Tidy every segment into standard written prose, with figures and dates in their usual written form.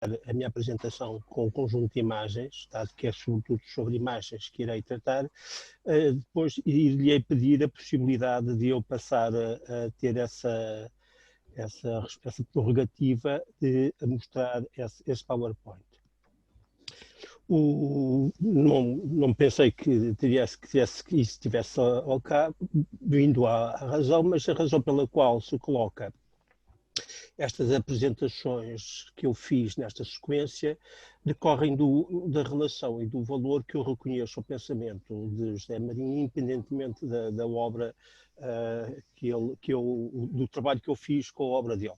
a minha apresentação com um conjunto de imagens, dado que é sobretudo sobre imagens que irei tratar, depois irei pedir a possibilidade de eu passar a ter essa prerrogativa de mostrar esse PowerPoint. Não pensei que isso tivesse ao cabo, vindo à razão, mas a razão pela qual se coloca estas apresentações que eu fiz nesta sequência decorrem da relação e do valor que eu reconheço ao pensamento de José Marinho, independentemente da obra do trabalho que eu fiz com a obra dele.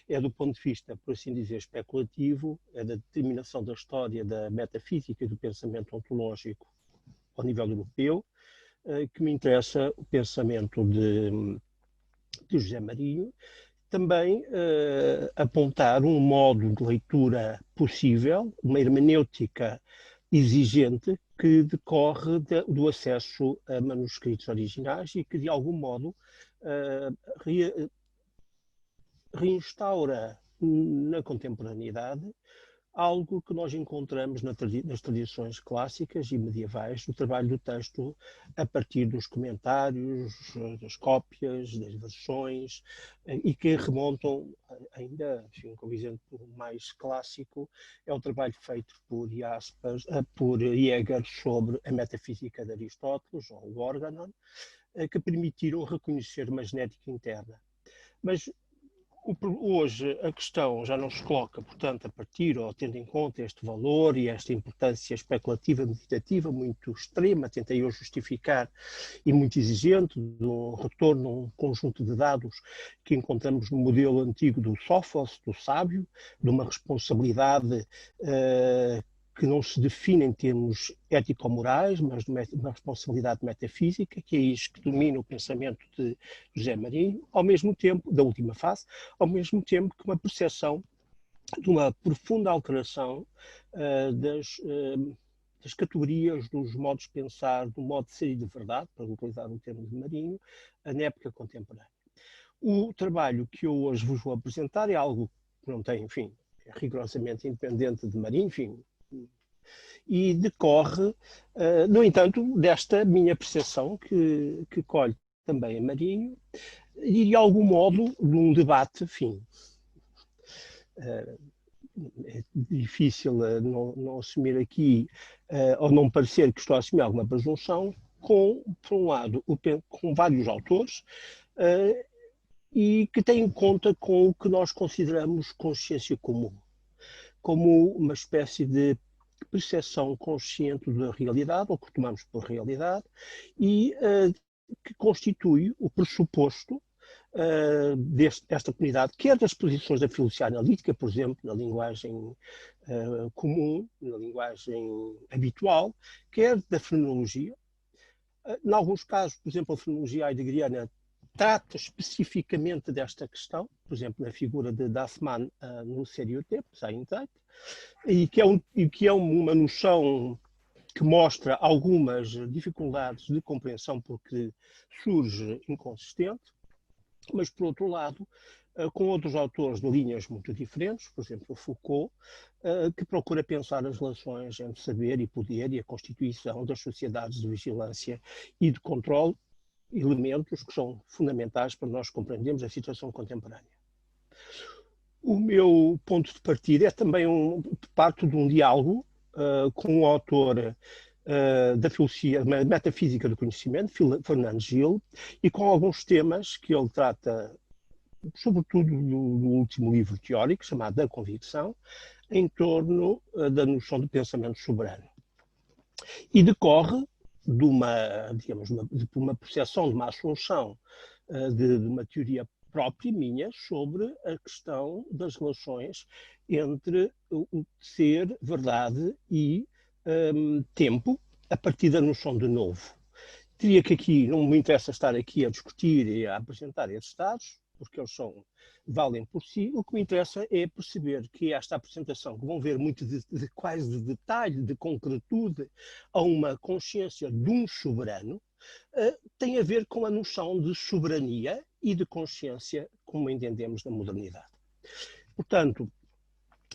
É do ponto de vista, por assim dizer, especulativo, é da determinação da história da metafísica e do pensamento ontológico ao nível europeu, que me interessa o pensamento de José Marinho. Também apontar um modo de leitura possível, uma hermenêutica exigente que decorre do acesso a manuscritos originais e que, de algum modo, reinstaura na contemporaneidade algo que nós encontramos nas tradições clássicas e medievais, do trabalho do texto a partir dos comentários, das cópias, das versões, e que remontam ainda, enfim, como exemplo mais clássico, é o trabalho feito por Jäger sobre a metafísica de Aristóteles, ou o Organon, que permitiram reconhecer uma genética interna. Mas hoje a questão já não se coloca, portanto, a partir ou tendo em conta este valor e esta importância especulativa, meditativa, muito extrema, tentei eu justificar, e muito exigente, do retorno a um conjunto de dados que encontramos no modelo antigo do Sófos, do sábio, de uma responsabilidade que não se define em termos ético-morais, mas de uma responsabilidade metafísica, que é isto que domina o pensamento de José Marinho, ao mesmo tempo, da última fase, ao mesmo tempo que uma percepção de uma profunda alteração das categorias, dos modos de pensar, do modo de ser e de verdade, para utilizar um termo de Marinho, na época contemporânea. O trabalho que eu hoje vos vou apresentar é algo que não tem, enfim, é rigorosamente independente de Marinho, enfim, e decorre, no entanto, desta minha percepção, que colhe também a Marinho, e de algum modo de um debate, enfim, é difícil não assumir aqui, ou não parecer que estou a assumir alguma presunção, por um lado, com vários autores, e que têm em conta com o que nós consideramos consciência comum, como uma espécie de percepção consciente da realidade, ou que tomamos por realidade, e que constitui o pressuposto desta comunidade, quer das posições da filosofia analítica, por exemplo, na linguagem comum, na linguagem habitual, quer da fenomenologia. Em alguns casos, por exemplo, a fenomenologia heideggeriana trata especificamente desta questão, por exemplo, na figura de Dassmann no Stereotype, e que é uma noção que mostra algumas dificuldades de compreensão porque surge inconsistente, mas, por outro lado, com outros autores de linhas muito diferentes, por exemplo, Foucault, que procura pensar as relações entre saber e poder e a constituição das sociedades de vigilância e de controle, elementos que são fundamentais para nós compreendermos a situação contemporânea. O meu ponto de partida é também parte de um diálogo com o autor da filosofia, metafísica do conhecimento, Fernando Gil, e com alguns temas que ele trata, sobretudo no último livro teórico, chamado A Convicção, em torno da noção do pensamento soberano. E decorre de uma percepção, de uma assunção de uma teoria própria minha sobre a questão das relações entre o ser, verdade e tempo, a partir da noção de novo. Diria que aqui não me interessa estar aqui a discutir e a apresentar esses dados, porque eles valem por si. O que me interessa é perceber que esta apresentação, que vão ver muito quase de detalhe, de concretude, a uma consciência de um soberano, tem a ver com a noção de soberania e de consciência, como entendemos na modernidade. Portanto,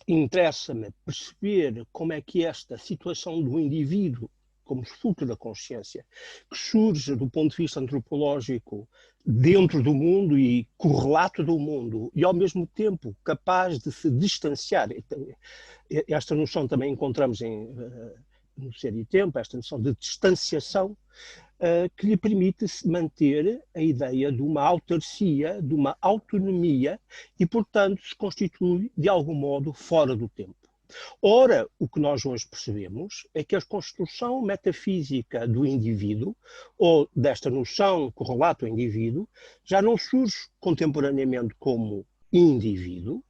interessa-me perceber como é que esta situação do indivíduo, como fruto da consciência, que surge do ponto de vista antropológico dentro do mundo e correlato do mundo, e ao mesmo tempo capaz de se distanciar. Esta noção também encontramos no Ser e Tempo, esta noção de distanciação, que lhe permite manter a ideia de uma autarcia, de uma autonomia, e, portanto, se constitui, de algum modo, fora do tempo. Ora, o que nós hoje percebemos é que a construção metafísica do indivíduo, ou desta noção correlata ao indivíduo, já não surge contemporaneamente como indivíduo,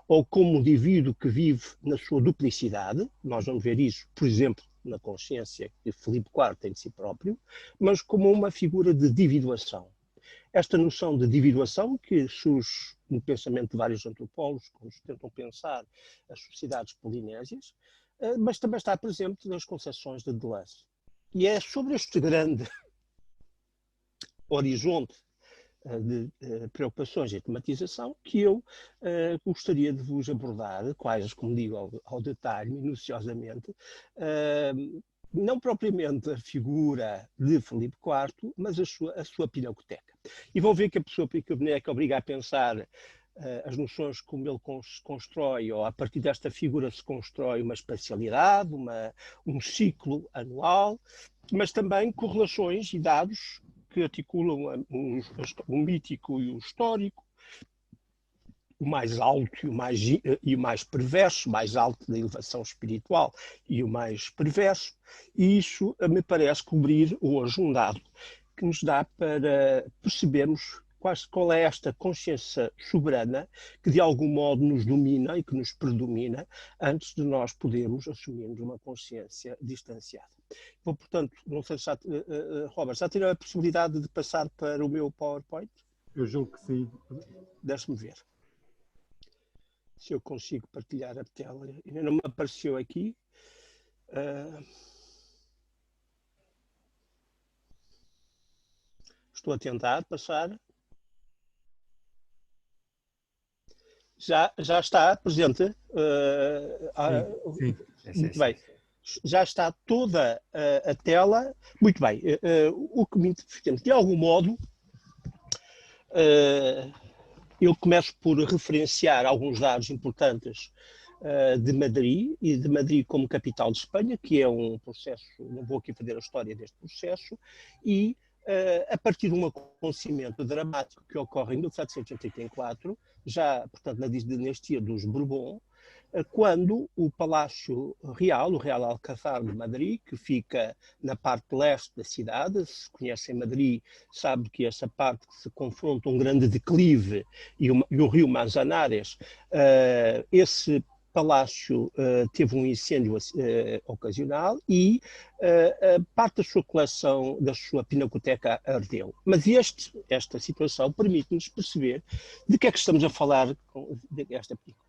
ou como indivíduo que vive na sua duplicidade. Nós vamos ver isso, por exemplo, na consciência que Filipe IV tem de si próprio, mas como uma figura de individuação. Esta noção de individuação, que surge no pensamento de vários antropólogos, quando tentam pensar as sociedades polinésias, mas também está presente nas concepções de Deleuze. E é sobre este grande horizonte de preocupações e tematização que eu gostaria de vos abordar, quais, como digo, ao detalhe, minuciosamente, não propriamente a figura de Filipe IV, mas a sua pinacoteca. E vão ver que a pessoa pinacoteca obriga a pensar as noções como ele constrói, ou a partir desta figura se constrói uma espacialidade, um ciclo anual, mas também correlações e dados que articulam o mítico e o histórico, o mais alto e o mais perverso, mais alto da elevação espiritual e o mais perverso, e isso me parece cobrir hoje um dado que nos dá para percebermos qual é esta consciência soberana que de algum modo nos domina e que nos predomina antes de nós podermos assumirmos uma consciência distanciada. Bom, portanto, não sei se Robert, já tirou a possibilidade de passar para o meu PowerPoint? Eu julgo que sim. Deixe-me ver se eu consigo partilhar a tela. Ainda não me apareceu aqui. Estou a tentar passar. Já está presente? Sim. Muito bem. Já está toda a tela. Muito bem. O que me temos, de algum modo, eu começo por referenciar alguns dados importantes de Madrid, e de Madrid como capital de Espanha, que é um processo, não vou aqui fazer a história deste processo, e a partir de um acontecimento dramático que ocorre em 1784, já, portanto, na dinastia dos Bourbon, quando o Palácio Real, o Real Alcázar de Madrid, que fica na parte leste da cidade, se conhece em Madrid, sabe que essa parte que se confronta um grande declive e o rio Manzanares, esse palácio teve um incêndio ocasional e parte da sua coleção, da sua pinacoteca, ardeu. Mas esta situação permite-nos perceber de que é que estamos a falar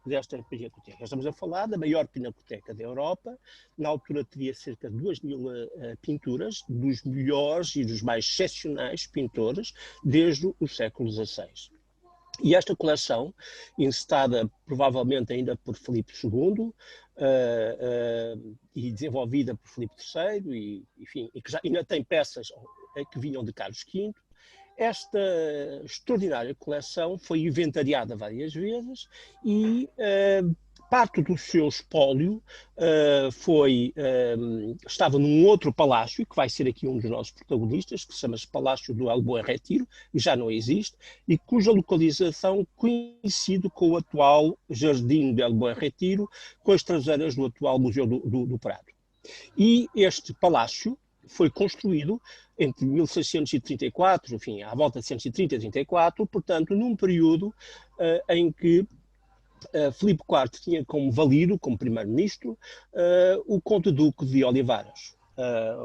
desta pinacoteca. Estamos a falar da maior pinacoteca da Europa. Na altura teria cerca de 2.000 pinturas, dos melhores e dos mais excepcionais pintores desde o século XVI. E esta coleção, encetada provavelmente ainda por Filipe II e desenvolvida por Filipe III, e que já ainda tem peças que vinham de Carlos V, esta extraordinária coleção foi inventariada várias vezes e parte do seu espólio estava num outro palácio, que vai ser aqui um dos nossos protagonistas, que se chama Palácio do El Buen Retiro, que já não existe, e cuja localização coincide com o atual Jardim do El Buen Retiro, com as traseiras do atual Museu do Prado. E este palácio foi construído entre 1634, enfim, à volta de 130 e 34, portanto, num período em que Filipe IV tinha como valido, como primeiro-ministro, o Conde-Duque de Olivares,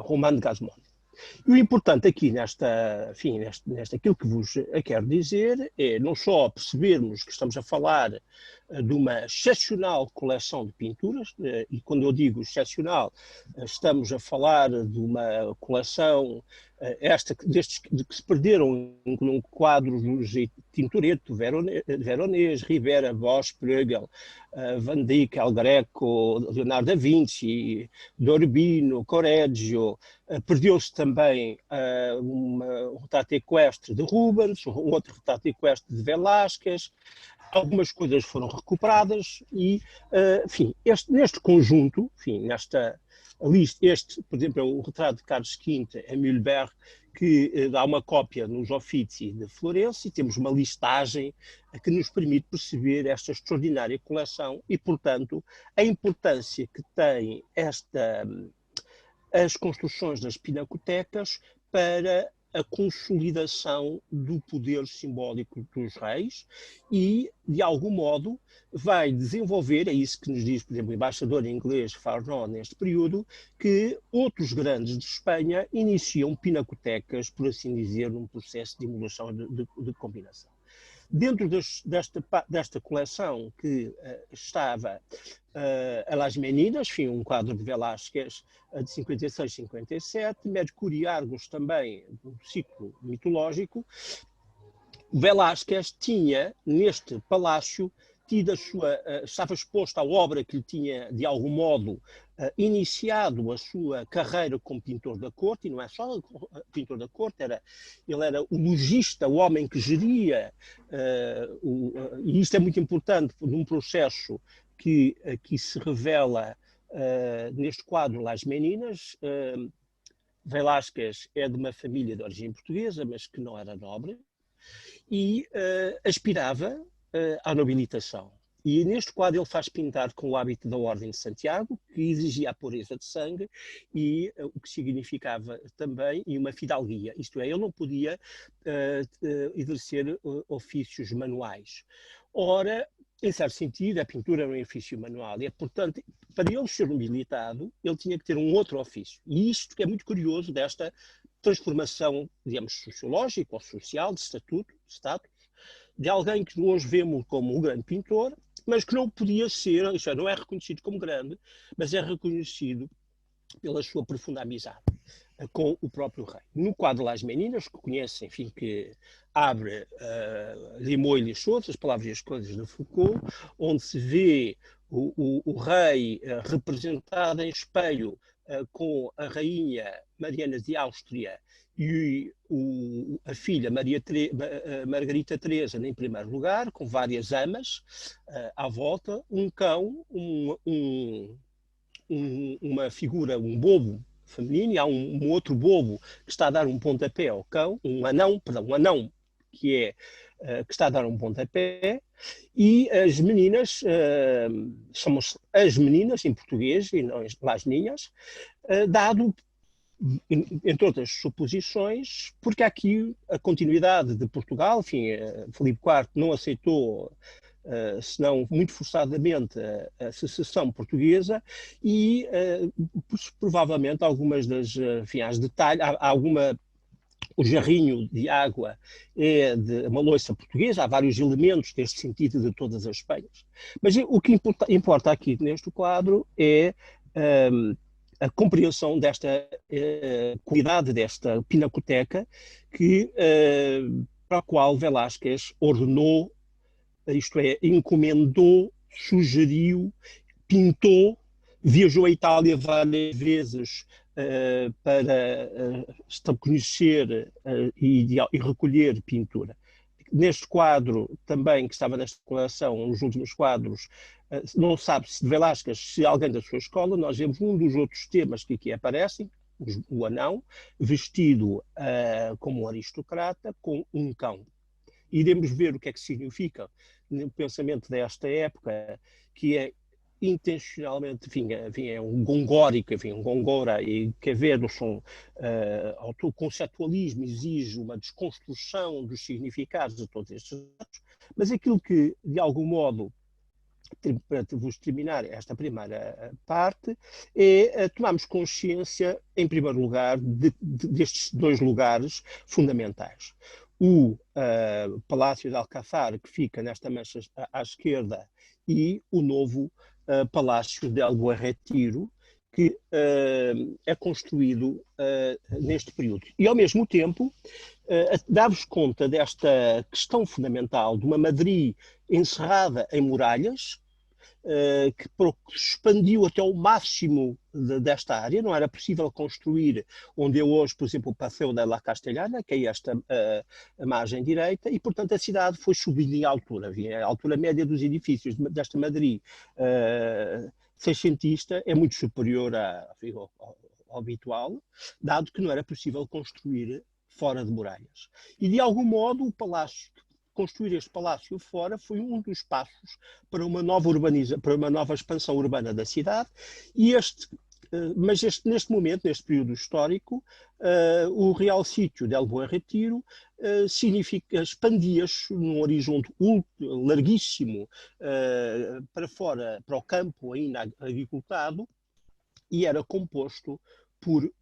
Román de Gasmont. E o importante aqui aquilo que vos quero dizer é não só percebermos que estamos a falar de uma excepcional coleção de pinturas, e quando eu digo excepcional, estamos a falar de uma coleção destes que se perderam num quadro de Tintoretto, Veronese, Rivera, Bosch, Bruegel, Van Dyck, El Greco, Leonardo da Vinci, D'Urbino, Correggio. Perdeu-se também um retrato equestre de Rubens, um outro retrato equestre de Velázquez. Algumas coisas foram recuperadas e, enfim, neste conjunto, enfim, nesta lista, por exemplo, é o retrato de Carlos V em Mühlberg, que dá uma cópia nos Uffizi de Florença, e temos uma listagem que nos permite perceber esta extraordinária coleção e, portanto, a importância que tem as construções das pinacotecas para a consolidação do poder simbólico dos reis e, de algum modo, vai desenvolver, é isso que nos diz, por exemplo, o embaixador inglês Farnon neste período, que outros grandes de Espanha iniciam pinacotecas, por assim dizer, num processo de emulação de combinação. Dentro desta coleção que estava a Las Meninas, enfim, um quadro de Velázquez de 56-57, Mercúrio e Argos também, um ciclo mitológico. Velázquez tinha, neste palácio, estava exposto à obra que lhe tinha, de algum modo, iniciado a sua carreira como pintor da corte, e não é só pintor da corte, ele era o logista, o homem que geria, e isto é muito importante num processo que se revela neste quadro Las Meninas. Velázquez é de uma família de origem portuguesa, mas que não era nobre, e aspirava à nobilitação. E neste quadro ele faz pintar com o hábito da Ordem de Santiago, que exigia a pureza de sangue e o que significava também e uma fidalguia, isto é, ele não podia exercer ofícios manuais. Ora, em certo sentido, a pintura era um ofício manual e, portanto, para ele ser nobilitado, ele tinha que ter um outro ofício. E isto que é muito curioso desta transformação, digamos, sociológica ou social, de status, de alguém que hoje vemos como um grande pintor, mas que não podia ser, isto é, não é reconhecido como grande, mas é reconhecido pela sua profunda amizade com o próprio rei. No quadro Las Meninas, que conhecem, enfim, que abre Limoux e Lixotes, as palavras e as coisas de Foucault, onde se vê o rei representado em espelho com a rainha Mariana de Áustria e a filha Margarita Teresa em primeiro lugar, com várias amas à volta, um cão, uma figura, um bobo feminino, e há um outro bobo que está a dar um pontapé ao cão, um anão que está a dar um pontapé, e as meninas, chamam-se as meninas em português, e não as ninhas, dado, entre outras suposições, porque aqui a continuidade de Portugal, enfim, Filipe IV não aceitou, senão muito forçadamente, a secessão portuguesa e provavelmente algumas enfim, há detalhes, o jarrinho de água é de uma louça portuguesa, há vários elementos deste sentido de todas as Espanhas. Mas o que importa aqui neste quadro é a compreensão desta qualidade desta pinacoteca para a qual Velázquez ordenou, isto é, encomendou, sugeriu, pintou, viajou à Itália várias vezes para conhecer e recolher pintura. Neste quadro, também, que estava nesta coleção, nos últimos quadros, não sabe se de Velázquez, se alguém da sua escola, nós vemos um dos outros temas que aqui aparecem, o anão, vestido como um aristocrata, com um cão. Iremos ver o que é que significa no pensamento desta época, que é intencionalmente, enfim, é um gongórico, enfim, um gongora, e quer ver, o conceptualismo exige uma desconstrução dos significados de todos estes dados, mas aquilo que, de algum modo, para vos terminar esta primeira parte, é tomarmos consciência, em primeiro lugar, destes dois lugares fundamentais. O Palácio de Alcázar, que fica nesta mancha à esquerda, e o novo Palácio de Albuquerque Retiro, que é construído neste período. E, ao mesmo tempo, dá-vos conta desta questão fundamental de uma Madrid encerrada em muralhas, que expandiu até o máximo desta área. Não era possível construir onde é hoje, por exemplo, o Passeio da La Castellana, que é esta a margem direita, e, portanto, a cidade foi subindo em altura. A altura média dos edifícios desta Madrid seiscentista é muito superior ao habitual, dado que não era possível construir fora de muralhas. E, de algum modo, o palácio, construir este palácio fora foi um dos passos para uma nova para uma nova expansão urbana da cidade. E neste momento, neste período histórico, o Real Sítio de El Buen Retiro expandia-se num horizonte larguíssimo para fora, para o campo ainda agricultado, e era composto por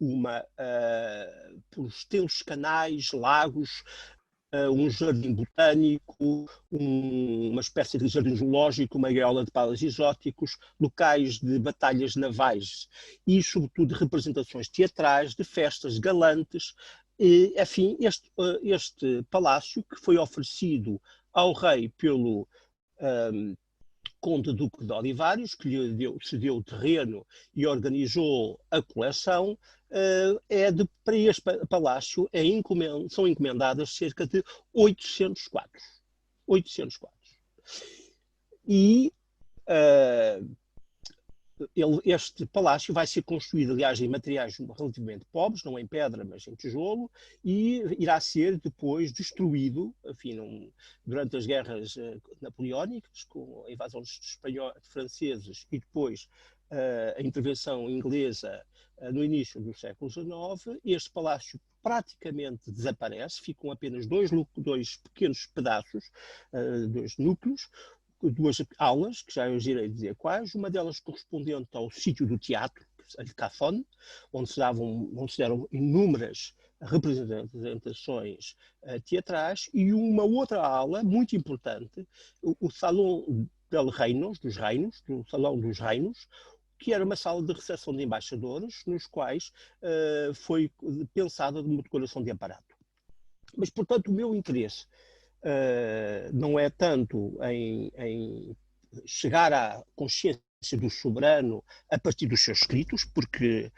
por extensos canais, lagos, um jardim botânico, uma espécie de jardim zoológico, uma gaiola de palas exóticos, locais de batalhas navais e, sobretudo, de representações teatrais, de festas galantes. Enfim, este palácio, que foi oferecido ao rei pelo Conde Duque de Olivares, que lhe cedeu o terreno e organizou a coleção, para este palácio são encomendadas cerca de 800 quadros. 800 quadros. E este palácio vai ser construído, aliás, em materiais relativamente pobres, não em pedra, mas em tijolo, e irá ser depois destruído, enfim, durante as guerras napoleónicas, com a invasão de franceses e depois a intervenção inglesa no início do século XIX. Este palácio praticamente desaparece, ficam apenas dois pequenos pedaços, dois núcleos, duas aulas, que já eu irei dizer quais, uma delas correspondente ao sítio do teatro, de Cafón, onde se deram inúmeras representações teatrais, e uma outra aula muito importante, o Salão dos Reinos, do Salão dos Reinos, que era uma sala de recepção de embaixadores, nos quais foi pensada uma decoração de aparato. Mas, portanto, o meu interesse não é tanto em chegar à consciência do soberano a partir dos seus escritos, porque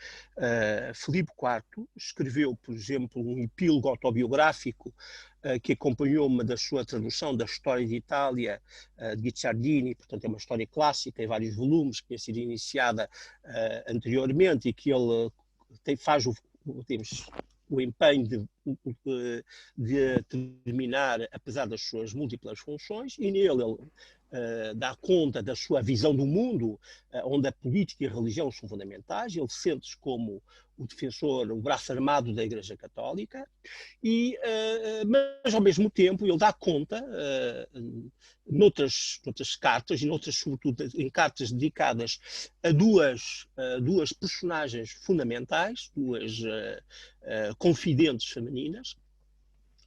Filipe IV escreveu, por exemplo, um epílogo autobiográfico que acompanhou uma da sua tradução da História de Itália de Guicciardini, portanto é uma história clássica em vários volumes, que tinha sido iniciada anteriormente e que ele faz o empenho de terminar, apesar das suas múltiplas funções, e nele ele dá conta da sua visão do mundo, onde a política e a religião são fundamentais. Ele sente-se como o defensor, o braço armado da Igreja Católica, mas ao mesmo tempo ele dá conta, noutras cartas, e sobretudo em cartas dedicadas a duas personagens fundamentais, duas confidentes femininas,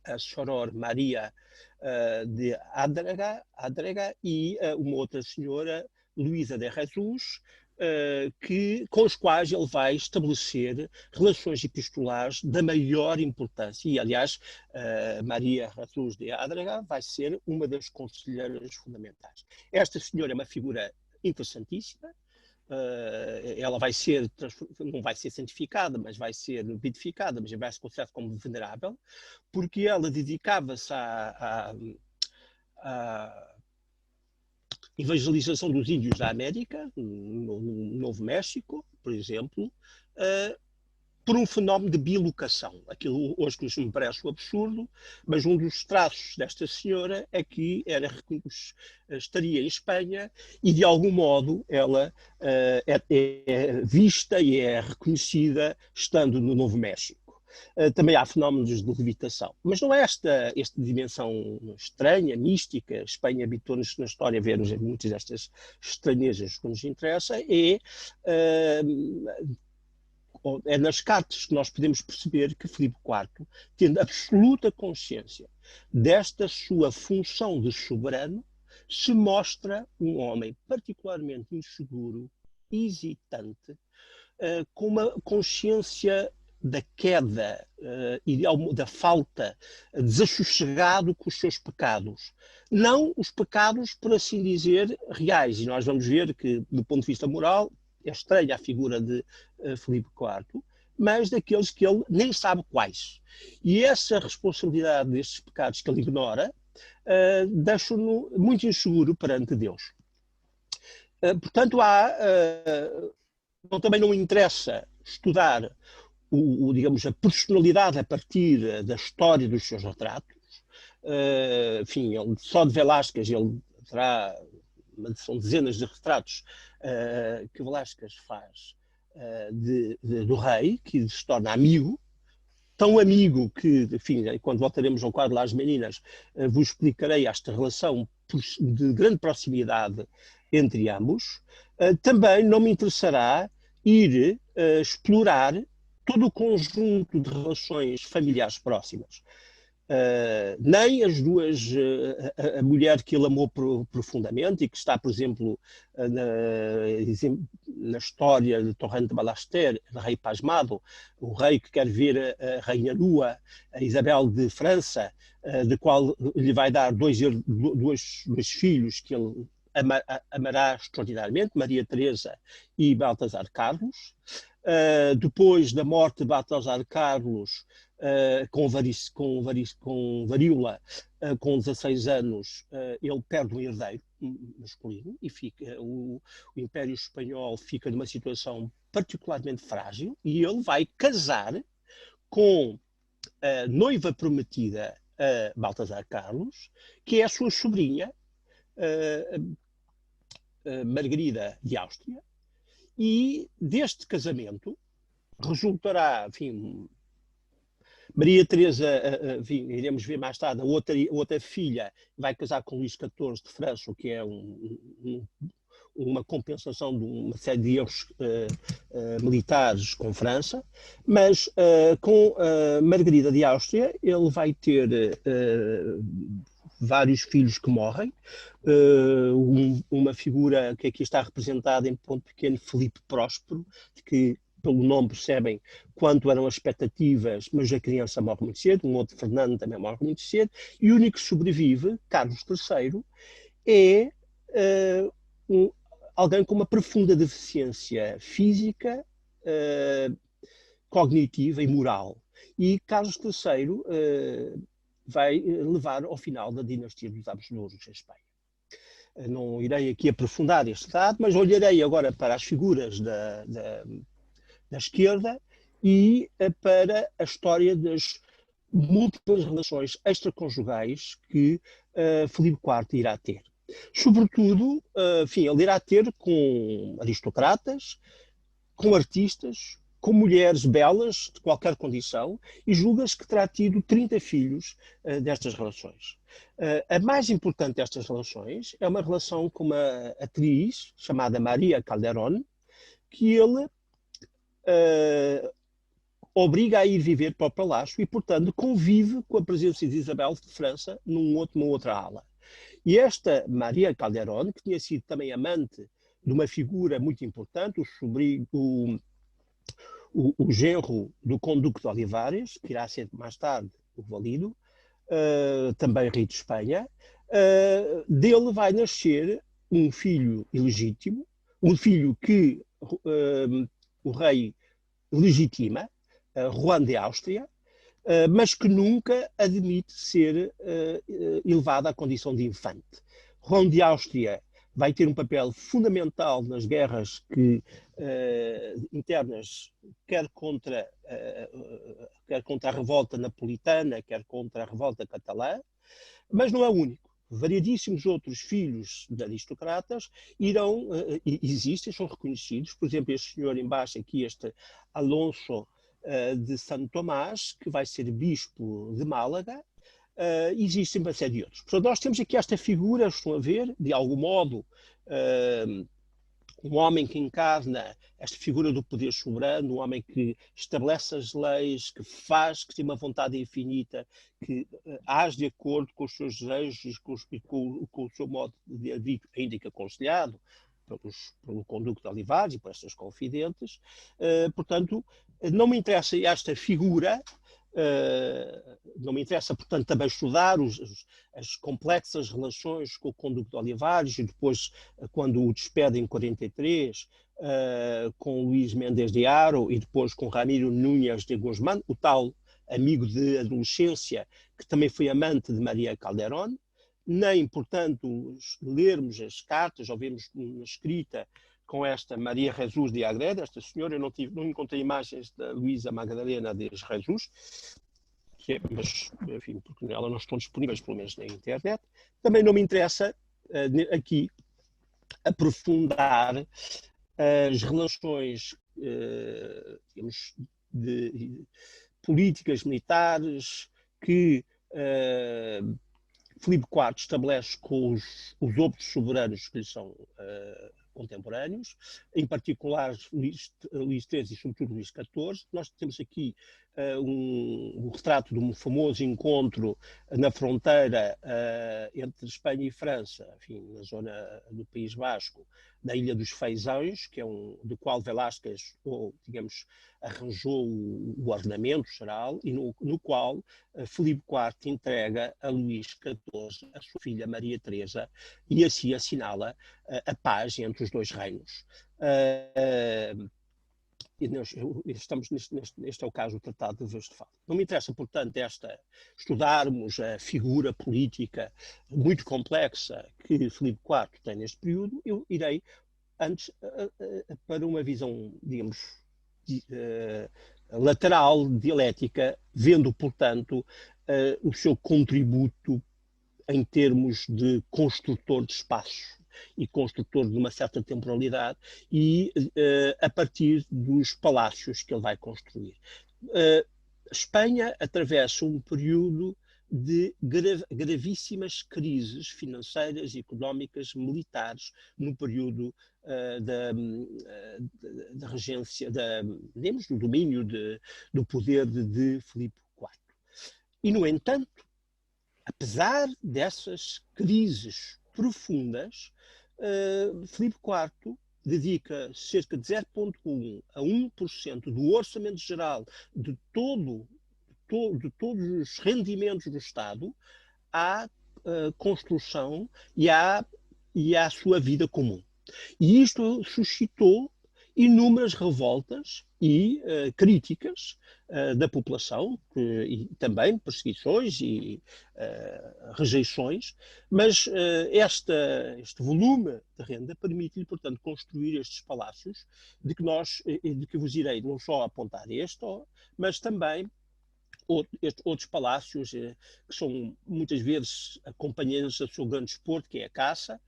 a Soror Maria de Adrega e uma outra senhora, Luísa de Jesus, com os quais ele vai estabelecer relações epistolares da maior importância. E, aliás, Maria Jesus de Adrega vai ser uma das conselheiras fundamentais. Esta senhora é uma figura interessantíssima. Ela não vai ser santificada, mas vai ser beatificada, mas vai ser considerada como venerável, porque ela dedicava-se à evangelização dos índios da América, no Novo México, por exemplo, por um fenómeno de bilocação. Aquilo hoje que me parece um absurdo, mas um dos traços desta senhora é que estaria em Espanha e, de algum modo, ela é vista e é reconhecida estando no Novo México. Também há fenómenos de levitação. Mas não é esta dimensão estranha, mística. Espanha habitou-nos na história a ver muitas destas estranhezas que nos interessa. É nas cartas que nós podemos perceber que Filipe IV, tendo absoluta consciência desta sua função de soberano, se mostra um homem particularmente inseguro, hesitante, com uma consciência da queda e da falta, desassossegado com os seus pecados. Não os pecados, por assim dizer, reais. E nós vamos ver que, do ponto de vista moral, é estranha a figura de Filipe IV, mas daqueles que ele nem sabe quais. E essa responsabilidade destes pecados que ele ignora deixa-no muito inseguro perante Deus. Portanto, também não interessa estudar digamos, a personalidade a partir da história dos seus retratos. Enfim, só de Velázquez ele terá, são dezenas de retratos que Velázquez faz do rei, que se torna amigo, tão amigo que, enfim, quando voltaremos ao quadro Las Meninas, vos explicarei esta relação de grande proximidade entre ambos. Também não me interessará ir explorar todo o conjunto de relações familiares próximas. Nem as duas, a mulher que ele amou profundamente e que está, por exemplo, na história de Torrente de Balaster, do rei pasmado, o rei que quer ver a rainha nua, a Isabel de França, de qual lhe vai dar dois filhos que ele amará extraordinariamente, Maria Teresa e Baltasar Carlos. Depois da morte de Baltasar Carlos, com varíola, com 16 anos, ele perde um herdeiro masculino e o Império Espanhol fica numa situação particularmente frágil e ele vai casar com a noiva prometida a Baltasar Carlos, que é a sua sobrinha, Margarida de Áustria, e deste casamento resultará, enfim, Maria Teresa, enfim, iremos ver mais tarde, a outra filha vai casar com Luís XIV de França, o que é uma compensação de uma série de erros militares com França, mas com Margarida de Áustria ele vai ter vários filhos que morrem, uma figura que aqui está representada em ponto pequeno, Filipe Próspero, que pelo nome percebem quanto eram as expectativas, mas a criança morre muito cedo, um outro Fernando também morre muito cedo, e o único que sobrevive, Carlos III, é alguém com uma profunda deficiência física, cognitiva e moral. E Carlos III vai levar ao final da dinastia dos Habsburgos em Espanha. Não irei aqui aprofundar este dado, mas olharei agora para as figuras da esquerda e para a história das múltiplas relações extraconjugais que Filipe IV irá ter. Sobretudo, enfim, ele irá ter com aristocratas, com artistas, com mulheres belas de qualquer condição, e julga-se que terá tido 30 filhos destas relações. A mais importante destas relações é uma relação com uma atriz chamada Maria Calderón, que ele obriga a ir viver para o palácio e, portanto, convive com a presença de Isabel de França numa outra ala. E esta Maria Calderón, que tinha sido também amante de uma figura muito importante, o genro do Conde de Olivares, que irá ser mais tarde o Valido, também rei de Espanha, dele vai nascer um filho ilegítimo, um filho que o rei legitima, Juan de Áustria, mas que nunca admite ser elevado à condição de infante. Juan de Áustria vai ter um papel fundamental nas guerras internas, quer contra a revolta napolitana, quer contra a revolta catalã, mas não é o único. Variadíssimos outros filhos de aristocratas existem, são reconhecidos. Por exemplo, este senhor embaixo aqui, este Alonso de Santo Tomás, que vai ser bispo de Málaga. Existem uma série de outros. Portanto, nós temos aqui esta figura, estão a ver, de algum modo, um homem que encarna esta figura do poder soberano, um homem que estabelece as leis, que faz, que tem uma vontade infinita, que age de acordo com os seus desejos e com o seu modo de vida, ainda que aconselhado pelo conduto de Olivares e por estas confidentes. Portanto, não me interessa esta figura. Não me interessa, portanto, também estudar as complexas relações com o conduto de Olivares e depois, quando o despede em 43, com Luís Mendes de Haro e depois com Ramiro Núñez de Guzmán, o tal amigo de adolescência que também foi amante de Maria Calderón, nem, portanto, lermos as cartas ou vermos uma escrita com esta Maria Jesus de Agreda, esta senhora. Eu não encontrei imagens da Luísa Magdalena de Jesus, mas, enfim, porque elas não estão disponíveis, pelo menos na internet. Também não me interessa aqui aprofundar as relações, digamos, políticas militares que Filipe IV estabelece com os outros soberanos que lhe são contemporâneos, em particular Luís XIII e sobretudo Luís XIV. Nós temos aqui um retrato de um famoso encontro na fronteira entre Espanha e França, enfim, na zona do País Basco, na Ilha dos Feijões, que é do qual Velázquez, digamos, arranjou o ornamento geral, e no qual Filipe IV entrega a Luís XIV a sua filha Maria Teresa e assim assinala a paz entre os dois reinos. Este é o caso do Tratado de Westfalen. Não me interessa, portanto, estudarmos a figura política muito complexa que Filipe IV tem neste período. Eu irei antes para uma visão, digamos, lateral, dialética, vendo, portanto, o seu contributo em termos de construtor de espaços e construtor de uma certa temporalidade, e a partir dos palácios que ele vai construir. Espanha atravessa um período de gravíssimas crises financeiras, económicas, militares, no período da regência, digamos, do domínio do poder de Filipe IV. E, no entanto, apesar dessas crises profundas, Filipe IV dedica cerca de 0,1 a 1% do orçamento geral de todos os rendimentos do Estado à construção e à sua vida comum. E isto suscitou inúmeras revoltas e críticas da população, e também perseguições e rejeições, mas este volume de renda permite-lhe, portanto, construir estes palácios, de que vos irei não só apontar mas também outros palácios que são muitas vezes acompanhantes do seu grande desporto, que é a caça,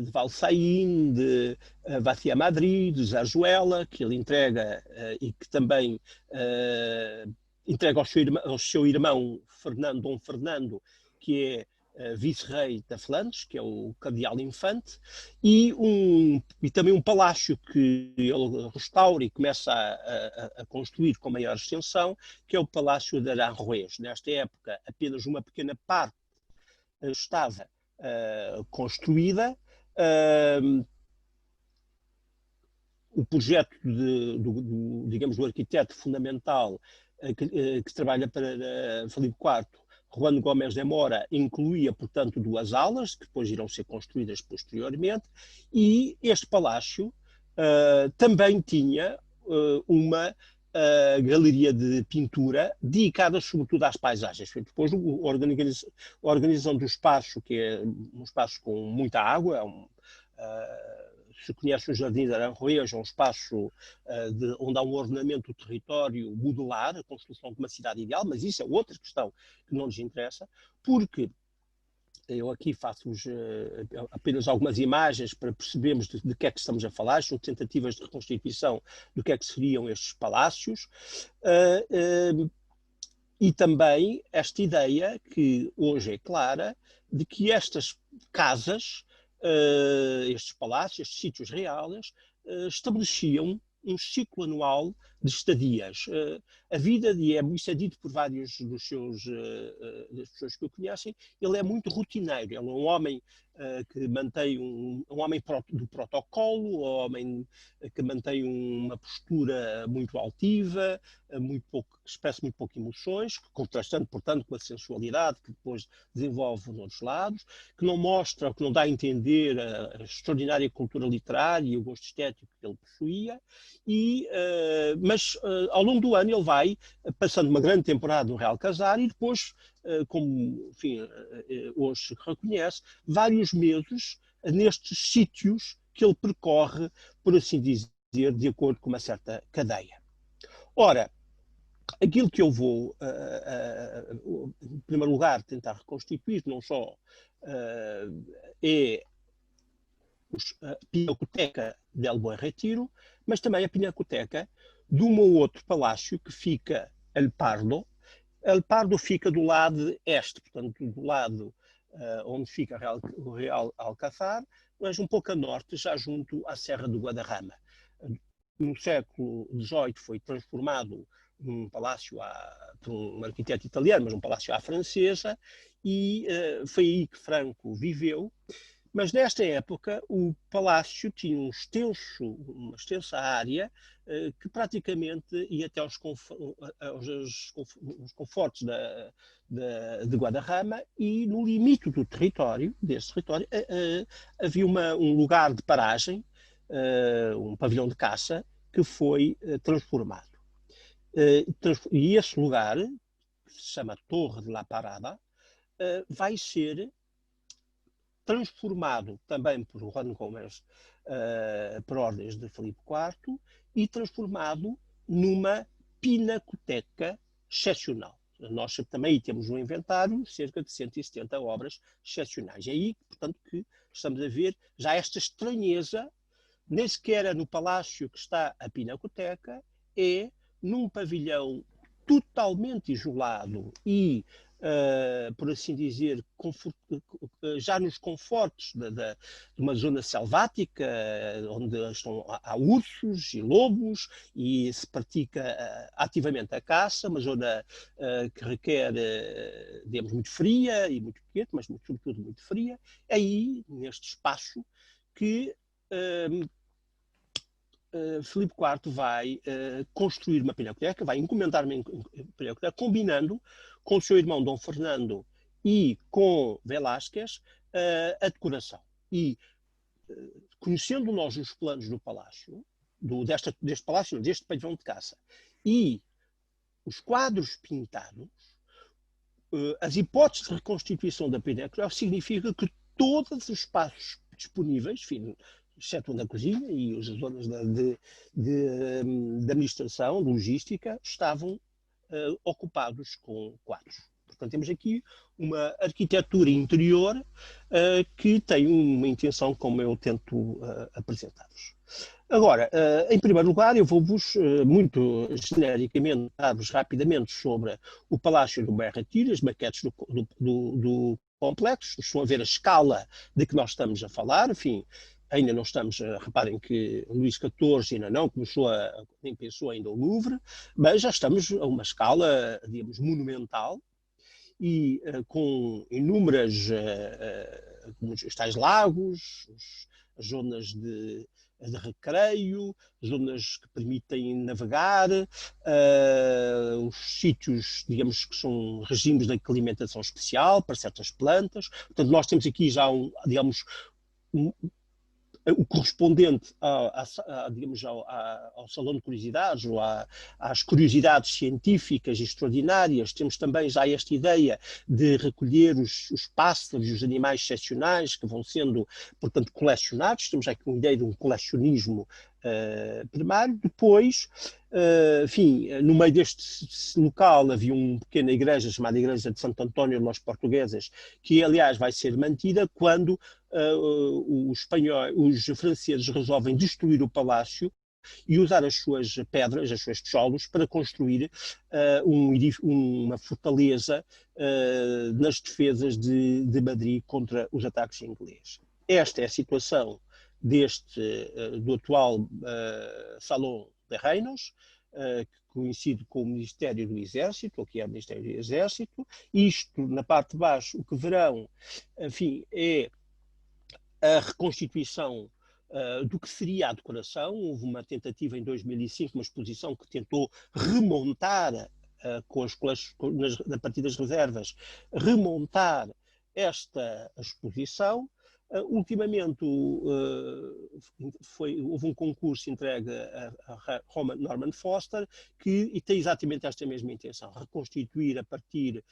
de Valsaín, de Vacia Madrid, de Zarzuela, que ele entrega e que também entrega ao seu irmão Dom Fernando, que é vice-rei da Flandres, que é o Cardeal Infante, e também um palácio que ele restaura e começa a construir com maior extensão, que é o Palácio de Aranjuez. Nesta época, apenas uma pequena parte estava construída. O projeto digamos, do arquiteto fundamental que trabalha para Filipe IV, Juan Gómez de Mora, incluía, portanto, 2 alas, que depois irão ser construídas posteriormente, e este palácio também tinha uma galeria de pintura dedicada sobretudo às paisagens. Depois a organização do espaço, que é um espaço com muita água, se conhece o Jardim de Aranjuez, é um espaço onde há um ordenamento do território modular, a construção de uma cidade ideal, mas isso é outra questão que não nos interessa, porque eu aqui faço-vos apenas algumas imagens para percebermos de que é que estamos a falar. São tentativas de reconstituição do que é que seriam estes palácios. E também esta ideia, que hoje é clara, de que estas casas estes palácios, estes sítios reais, estabeleciam um ciclo anual de estadias. A vida de Ebo, isso é dito por vários das pessoas que o conhecem, ele é muito rotineiro, ele é um homem que mantém um homem do protocolo, um homem que mantém uma postura muito altiva, que expressa muito pouco emoções, contrastando, portanto, com a sensualidade que depois desenvolve nos outros lados, que não mostra, que não dá a entender a extraordinária cultura literária e o gosto estético que ele possuía, mas ao longo do ano ele vai passando uma grande temporada no Real Casar e depois, como enfim, hoje se reconhece, vários meses nestes sítios que ele percorre, por assim dizer, de acordo com uma certa cadeia. Ora, aquilo que eu vou, em primeiro lugar, tentar reconstituir, não só é a Pinacoteca del Buen Retiro, mas também a Pinacoteca de um ou outro palácio que fica El Pardo. El Pardo fica do lado este, portanto, do lado onde fica o Real Alcázar, mas um pouco a norte, já junto à Serra do Guadarrama. No século XVIII foi transformado num palácio por um arquiteto italiano, mas um palácio à francesa, e foi aí que Franco viveu. Mas nesta época o palácio tinha uma extensa área que praticamente ia até aos confortos de Guadarrama, e no limite do território, desse território, havia um lugar de paragem, um pavilhão de caça, que foi transformado. E esse lugar, que se chama Torre de la Parada, vai ser transformado também por Juan Gómez, por ordens de Filipe IV, e transformado numa pinacoteca excepcional. Nós também temos no inventário cerca de 170 obras excepcionais. É aí, portanto, que estamos a ver já esta estranheza, nem sequer é no palácio que está a pinacoteca, é num pavilhão totalmente isolado e, por assim dizer, já nos confortos de uma zona selvática, onde há ursos e lobos e se pratica ativamente a caça, uma zona que requer, digamos, muito fria e muito quente, mas sobretudo muito fria. É aí, neste espaço, que Filipe IV vai construir uma pinacoteca, vai encomendar uma pinacoteca, combinando com o seu irmão Dom Fernando e com Velázquez a decoração. E conhecendo nós os planos do palácio, deste palácio, deste pavilhão de caça, e os quadros pintados, as hipóteses de reconstituição da pinacoteca significa que todos os espaços disponíveis, enfim, exceto na cozinha e as zonas de administração, de logística, estavam ocupados com quadros. Portanto, temos aqui uma arquitetura interior que tem uma intenção, como eu tento apresentar-vos. Agora, em primeiro lugar, eu vou-vos muito genericamente dar-vos rapidamente sobre o Palácio do Buen Retiro, as maquetes do complexo. Estão a ver a escala de que nós estamos a falar, enfim. Ainda não estamos, reparem que Luís XIV ainda não nem pensou ainda o Louvre, mas já estamos a uma escala, digamos, monumental, e com inúmeras, como os tais lagos, as zonas de recreio, zonas que permitem navegar, os sítios, digamos, que são regimes de alimentação especial para certas plantas. Portanto, nós temos aqui já, digamos, o correspondente digamos, ao Salão de Curiosidades, ou às curiosidades científicas extraordinárias. Temos também já esta ideia de recolher os pássaros e os animais excepcionais que vão sendo, portanto, colecionados. Temos aqui uma ideia de um colecionismo primário. Depois, enfim, no meio deste local havia uma pequena igreja chamada Igreja de Santo António de los Portugueses, que aliás vai ser mantida quando os franceses resolvem destruir o palácio e usar as suas pedras, os seus tijolos, para construir uma fortaleza nas defesas de Madrid contra os ataques ingleses. esta é a situação do atual Salão de Reinos, que coincide com o Ministério do Exército, ou que é o Ministério do Exército. Isto, na parte de baixo, o que verão, enfim, é a reconstituição do que seria a decoração. Houve uma tentativa em 2005, uma exposição que tentou remontar, a partir das reservas, remontar esta exposição. Ultimamente houve um concurso entregue a Norman Foster que tem exatamente esta mesma intenção, reconstituir a partir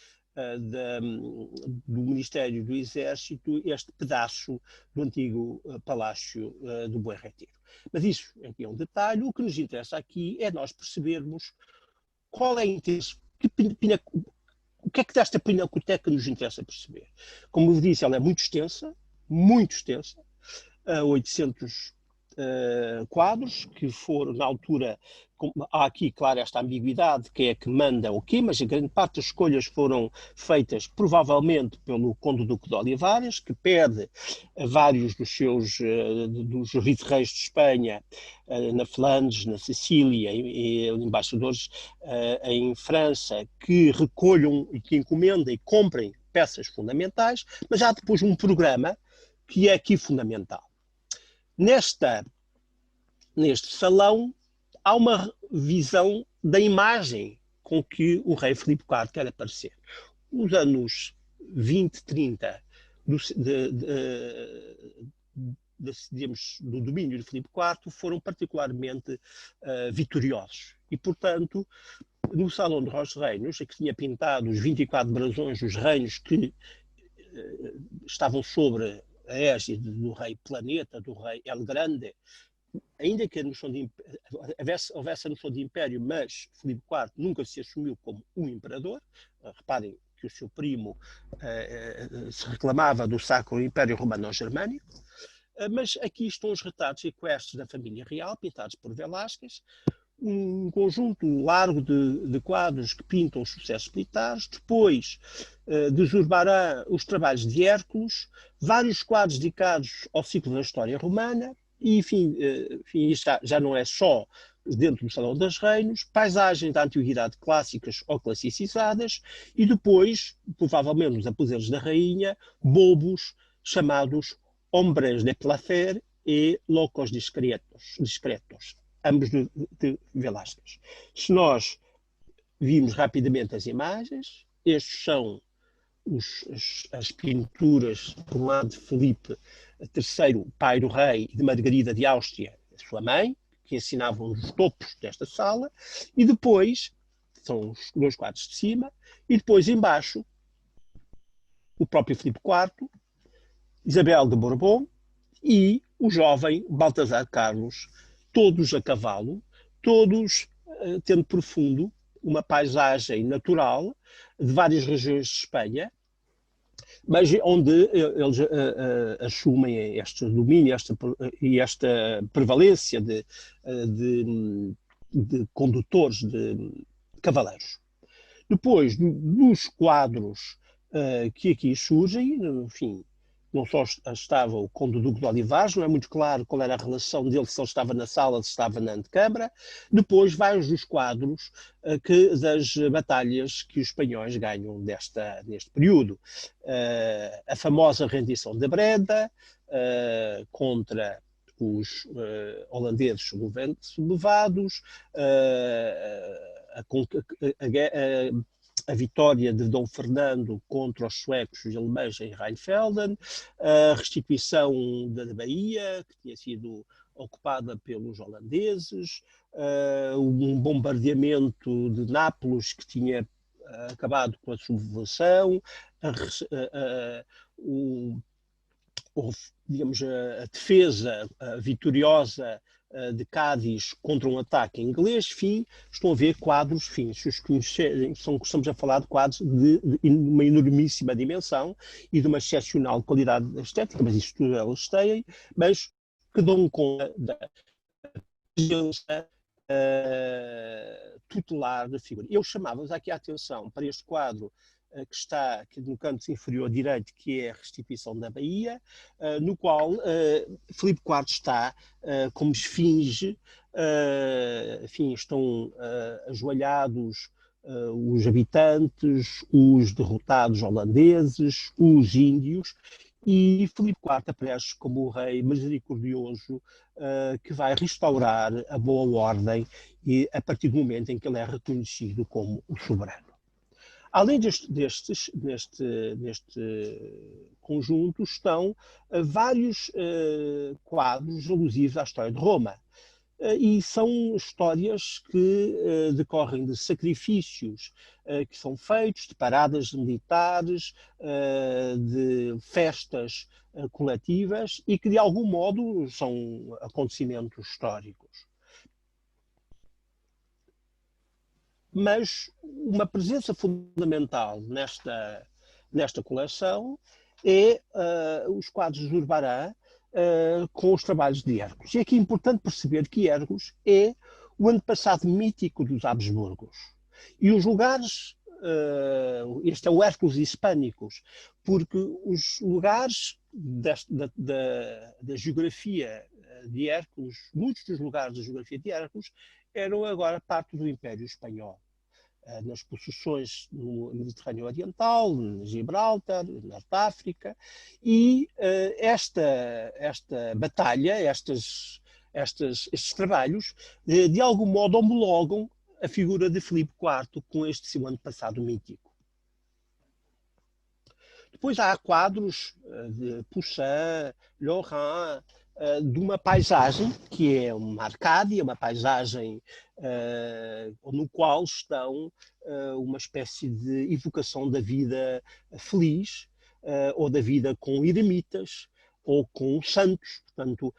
do Ministério do Exército este pedaço do antigo Palácio do Bom Retiro. Mas isso aqui é um detalhe. O que nos interessa aqui é nós percebermos qual é a intenção, o que é que desta pinacoteca nos interessa perceber. Como eu disse, ela é muito extensa, 800 quadros, que foram, na altura, há aqui, claro, esta ambiguidade, quem é que manda o quê, mas a grande parte das escolhas foram feitas, provavelmente, pelo Conde Duque de Olivares, que pede a vários dos vice-reis de Espanha, na Flandres, na Sicília, e embaixadores em França, que recolham e que encomendem e comprem peças fundamentais, mas há depois um programa que é aqui fundamental. Neste salão, há uma visão da imagem com que o rei Filipe IV quer aparecer. Os anos 20, 30 do domínio de Filipe IV foram particularmente vitoriosos. E, portanto, no Salão dos Reinos, que tinha pintado os 24 brasões dos reinos que estavam sobre a égide do rei Planeta, do rei El Grande, ainda que houvesse a noção de império, mas Filipe IV nunca se assumiu como um imperador. Reparem que o seu primo se reclamava do Sacro Império Romano-Germânico. Mas aqui estão os retratos equestres da família real, pintados por Velázquez, um conjunto largo de quadros que pintam os sucessos militares, depois de Zurbarán, os trabalhos de Hércules, vários quadros dedicados ao ciclo da história romana, e enfim isto já não é só dentro do Salão dos Reinos, paisagens da antiguidade clássicas ou classicizadas, e depois, provavelmente nos aposentos da rainha, bobos chamados hombres de placer e locos discretos, ambos de Velázquez. Se nós vimos rapidamente as imagens, estes são as pinturas, por um lado, de Filipe III, pai do rei, e de Margarida de Áustria, sua mãe, que ensinavam os topos desta sala, e depois, são os dois quadros de cima, e depois embaixo, o próprio Filipe IV, Isabel de Bourbon e o jovem Baltasar Carlos, todos a cavalo, todos tendo por fundo uma paisagem natural de várias regiões de Espanha, mas onde eles assumem este domínio e esta prevalência de condutores de cavaleiros. Depois dos quadros que aqui surgem, enfim, não só estava o Conde Duque de Olivares, não é muito claro qual era a relação dele, se ele estava na sala, se estava na antecâmara. Depois, vários dos quadros das batalhas que os espanhóis ganham neste período. A famosa rendição de Breda contra os holandeses sublevados, a vitória de Dom Fernando contra os suecos e alemães em Rheinfelden, a restituição da Bahia, que tinha sido ocupada pelos holandeses, um bombardeamento de Nápoles, que tinha acabado com a sublevação, digamos, a defesa vitoriosa de Cádiz contra um ataque inglês. Enfim, estão a ver quadros, enfim, se os conhecerem, estamos a falar de quadros de uma enormíssima dimensão e de uma excepcional qualidade estética, mas isso tudo elas têm, mas que dão conta da presença tutelar da figura. Eu chamava-vos aqui a atenção para este quadro que está aqui no canto inferior direito, que é a restituição da Baía, no qual Filipe IV está como esfinge, enfim, estão ajoelhados os habitantes, os derrotados holandeses, os índios, e Filipe IV aparece como o rei misericordioso que vai restaurar a boa ordem e a partir do momento em que ele é reconhecido como o soberano. Além neste conjunto estão vários quadros alusivos à história de Roma. E são histórias que decorrem de sacrifícios que são feitos, de paradas militares, de festas coletivas e que, de algum modo, são acontecimentos históricos. Mas uma presença fundamental nesta coleção é os quadros de Zurbarán, com os trabalhos de Hércules. E aqui é importante perceber que Hércules é o antepassado mítico dos Habsburgos. E os lugares, este é o Hércules hispânicos, porque os lugares da geografia de Hércules, muitos dos lugares da geografia de Hércules, eram agora parte do Império Espanhol. Nas possessões no Mediterrâneo Oriental, em Gibraltar, na Norte África, e esta batalha, estes trabalhos, de algum modo homologam a figura de Filipe IV com este seu antepassado mítico. Depois há quadros de Poussin, Lorrain, de uma paisagem que é uma Arcádia, uma paisagem no qual estão uma espécie de evocação da vida feliz, ou da vida com eremitas, ou com santos. Portanto,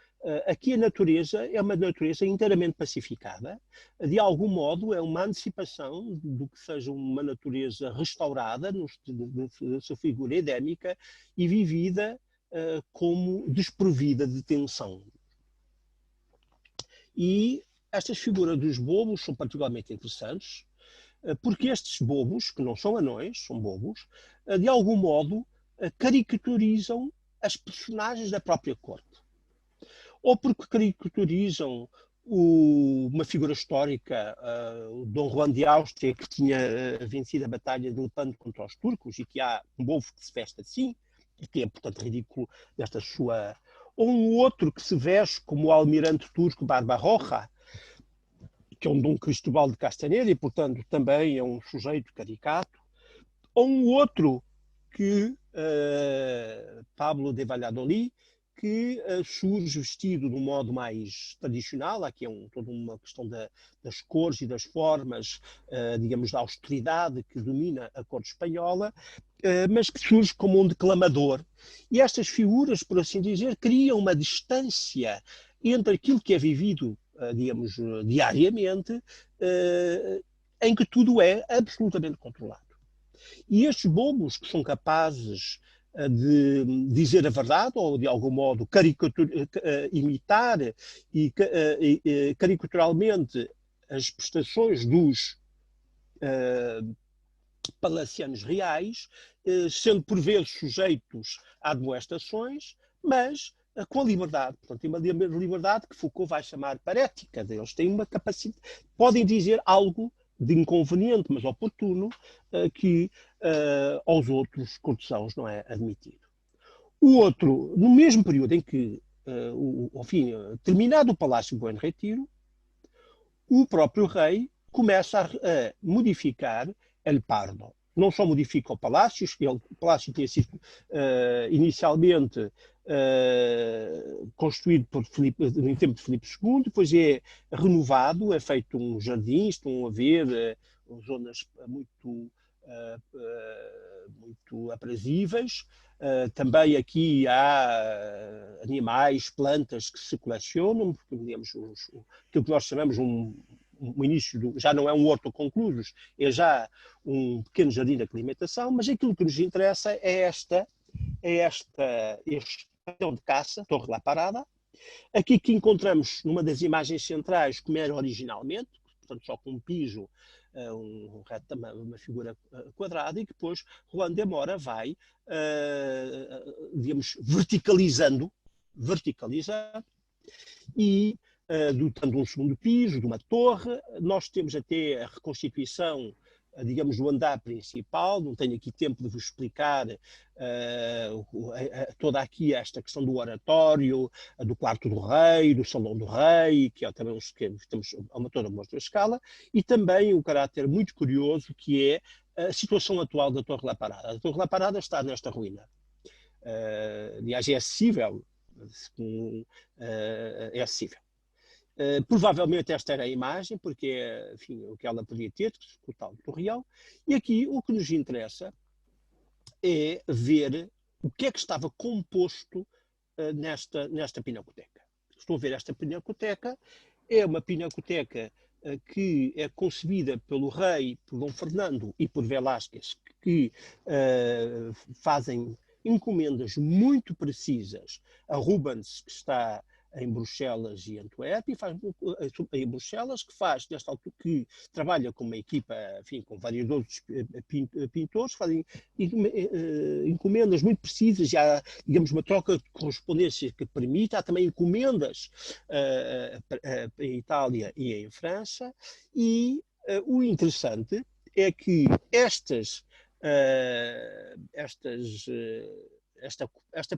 aqui a natureza é uma natureza inteiramente pacificada. De algum modo, é uma antecipação do que seja uma natureza restaurada, na sua figura edémica, e vivida como desprovida de tensão. E estas figuras dos bobos são particularmente interessantes, porque estes bobos, que não são anões, são bobos, de algum modo caricaturizam as personagens da própria corte. Ou porque caricaturizam uma figura histórica, o Dom Juan de Áustria, que tinha vencido a batalha de Lepanto contra os turcos, e que há um bobo que se veste assim, e que é, portanto, ridículo desta sua... Ou um outro que se veste como o almirante turco Barbarroja, que é um Dom Cristóbal de Castanheira, e, portanto, também é um sujeito caricato. Ou um outro que, Pablo de Valladolid, que surge vestido de um modo mais tradicional. Aqui é toda uma questão das cores e das formas, digamos, da austeridade que domina a corte espanhola, mas que surge como um declamador. E estas figuras, por assim dizer, criam uma distância entre aquilo que é vivido, digamos, diariamente, em que tudo é absolutamente controlado. E estes bobos que são capazes de dizer a verdade, ou de algum modo imitar e caricaturalmente as prestações dos palacianos reais, sendo por vezes sujeitos a admoestações, mas com a liberdade. Portanto, tem uma liberdade que Foucault vai chamar parética. Eles têm uma capacidade, podem dizer algo de inconveniente, mas oportuno, que aos outros cortesãos não é admitido. O outro, no mesmo período em que, terminado o Palácio Buen Retiro, o próprio rei começa a modificar El Pardo. Não só modifica o palácio tinha sido inicialmente construído no tempo de Filipe II, depois é renovado, é feito um jardim, estão a ver zonas muito aprazíveis. Também aqui há animais, plantas que se colecionam, porque digamos, aquilo que nós chamamos um início, já não é um horto conclusos, é já um pequeno jardim de aclimatação, mas aquilo que nos interessa é este pavilhão de caça, Torre La Parada, aqui que encontramos numa das imagens centrais, como era originalmente, portanto só com um piso, uma figura quadrada, e que depois Juan de Mora vai, digamos, verticalizando, e dotando um segundo piso, de uma torre. Nós temos até a reconstituição, digamos, do andar principal. Não tenho aqui tempo de vos explicar toda aqui esta questão do oratório, do quarto do rei, do salão do rei, que é também temos toda uma outra escala, e também um caráter muito curioso, que é a situação atual da Torre La Parada. A Torre La Parada está nesta ruína. Aliás, é acessível. É acessível. Provavelmente esta era a imagem, porque é, enfim, o que ela podia ter, o tal Torreão. E aqui o que nos interessa é ver o que é que estava composto nesta pinacoteca. Estou a ver esta pinacoteca. É uma pinacoteca que é concebida pelo rei, por Dom Fernando e por Velázquez, que fazem encomendas muito precisas a Rubens, que está em Bruxelas e Antuérpia, e faz em Bruxelas, nesta altura, que trabalha com uma equipa, enfim, com vários outros pintores, fazem encomendas muito precisas. Há, digamos, uma troca de correspondência que permite. Há também encomendas em Itália e em França, e o interessante é que esta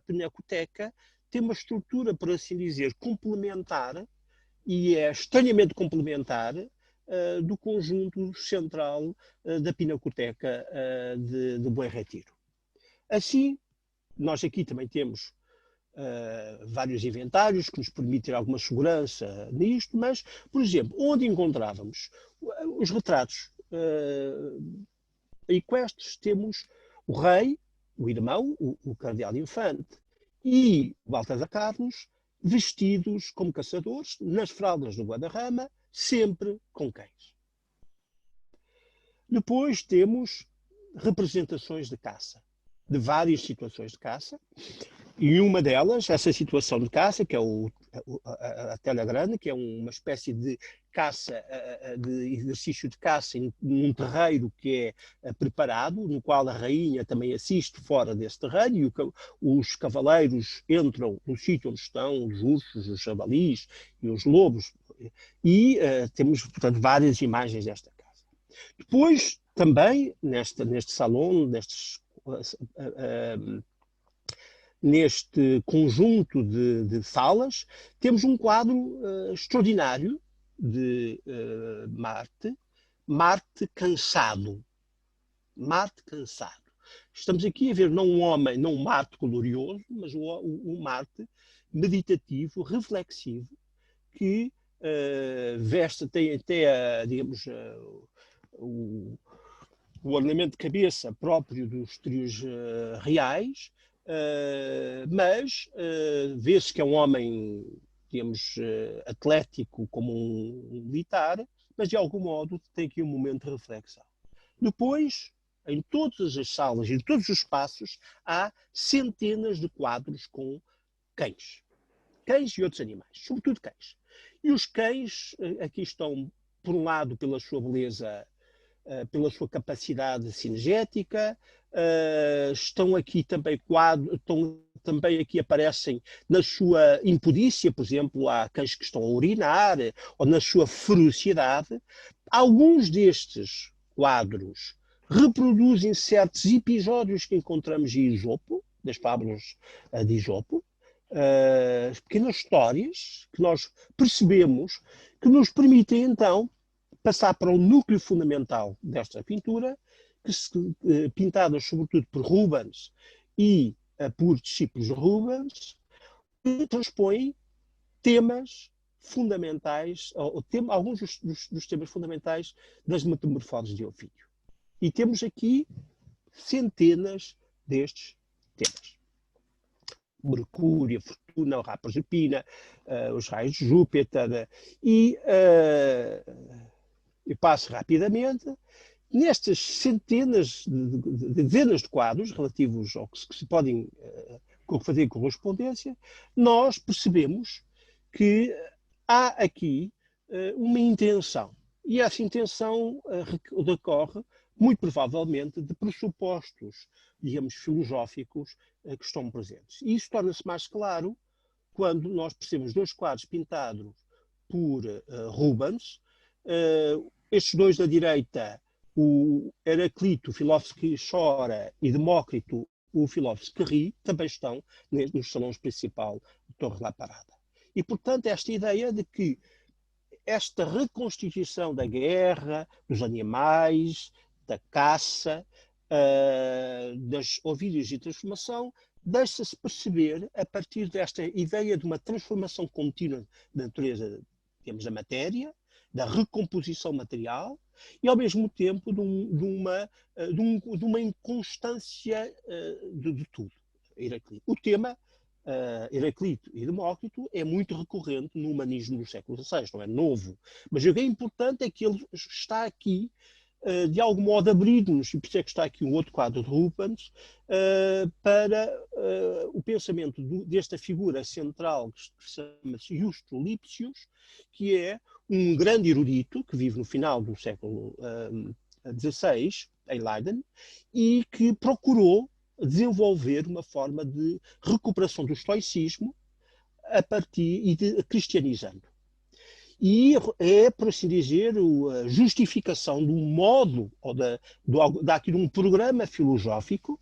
pinacoteca tem uma estrutura, por assim dizer, complementar, e é estranhamente complementar do conjunto central da pinacoteca de Bom Retiro. Assim, nós aqui também temos vários inventários que nos permitem alguma segurança nisto, mas, por exemplo, onde encontrávamos os retratos equestres, temos o rei, o irmão, o cardeal Infante, e Baltasar Carlos, vestidos como caçadores, nas fraldas do Guadarrama, sempre com cães. Depois temos representações de caça, de várias situações de caça, e uma delas, essa situação de caça, que é a tela grande, que é uma espécie de caça, de exercício de caça num terreiro que é preparado, no qual a rainha também assiste fora desse terreiro, e os cavaleiros entram no sítio onde estão os ursos, os javalis e os lobos, e temos, portanto, várias imagens desta casa. Depois, também, neste salão, neste conjunto de salas, temos um quadro extraordinário de Marte cansado. Marte cansado. Estamos aqui a ver não um homem, não um Marte glorioso, mas um Marte meditativo, reflexivo, que tem até, digamos, o ornamento de cabeça próprio dos trios reais, mas vê-se que é um homem, digamos, atlético como um militar, mas de algum modo tem aqui um momento de reflexão. Depois, em todas as salas, em todos os espaços, há centenas de quadros com cães. Cães e outros animais, sobretudo cães. E os cães aqui estão, por um lado, pela sua beleza, pela sua capacidade cinegética, estão aqui também aparecem na sua impudícia, por exemplo, há cães que estão a urinar, ou na sua ferocidade. Alguns destes quadros reproduzem certos episódios que encontramos em Esopo, das fábulas de Esopo, pequenas histórias que nós percebemos, que nos permitem então passar para o núcleo fundamental desta pintura, pintadas sobretudo por Rubens e por discípulos de Rubens, que transpõem temas fundamentais, alguns dos temas fundamentais das Metamorfoses de Ovídio. E temos aqui centenas destes temas. Mercúrio, a Fortuna, o Rapaz de Pina, os raios de Júpiter, e passo rapidamente. Nestas centenas, dezenas de quadros relativos ao que se podem fazer correspondência, nós percebemos que há aqui uma intenção. E essa intenção decorre, muito provavelmente, de pressupostos, digamos, filosóficos que estão presentes. E isso torna-se mais claro quando nós percebemos dois quadros pintados por Rubens, estes dois da direita, o Heraclito, o filósofo que chora, e Demócrito, o filósofo que ri, também estão nos salões principal de Torre da Parada. E, portanto, esta ideia de que esta reconstituição da guerra, dos animais, da caça, das ouvidos de transformação, deixa-se perceber a partir desta ideia de uma transformação contínua da natureza, digamos, da matéria, da recomposição material, e ao mesmo tempo de uma inconstância de tudo. Heraclito. O tema Heraclito e Demócrito é muito recorrente no humanismo do século XVI, não é novo. Mas o que é importante é que ele está aqui, de algum modo, abrir-nos, e por isso é que está aqui um outro quadro de Rubens, para o pensamento desta figura central que se chama Justo Lipsius, que é um grande erudito que vive no final do século XVI, em Leiden, e que procurou desenvolver uma forma de recuperação do estoicismo a partir e de cristianizando. E é, por assim dizer, a justificação de um modo, ou de um programa filosófico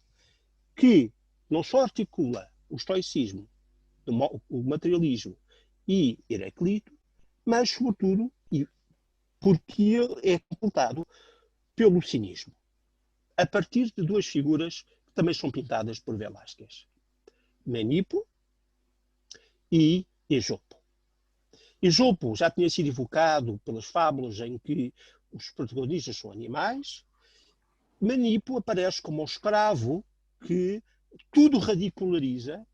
que não só articula o estoicismo, o materialismo e Heraclito, mas, sobretudo, porque é completado pelo cinismo, a partir de duas figuras que também são pintadas por Velázquez: Menipo e Esopo. Esopo já tinha sido evocado pelas fábulas em que os protagonistas são animais. Menipo aparece como um escravo que tudo ridiculariza,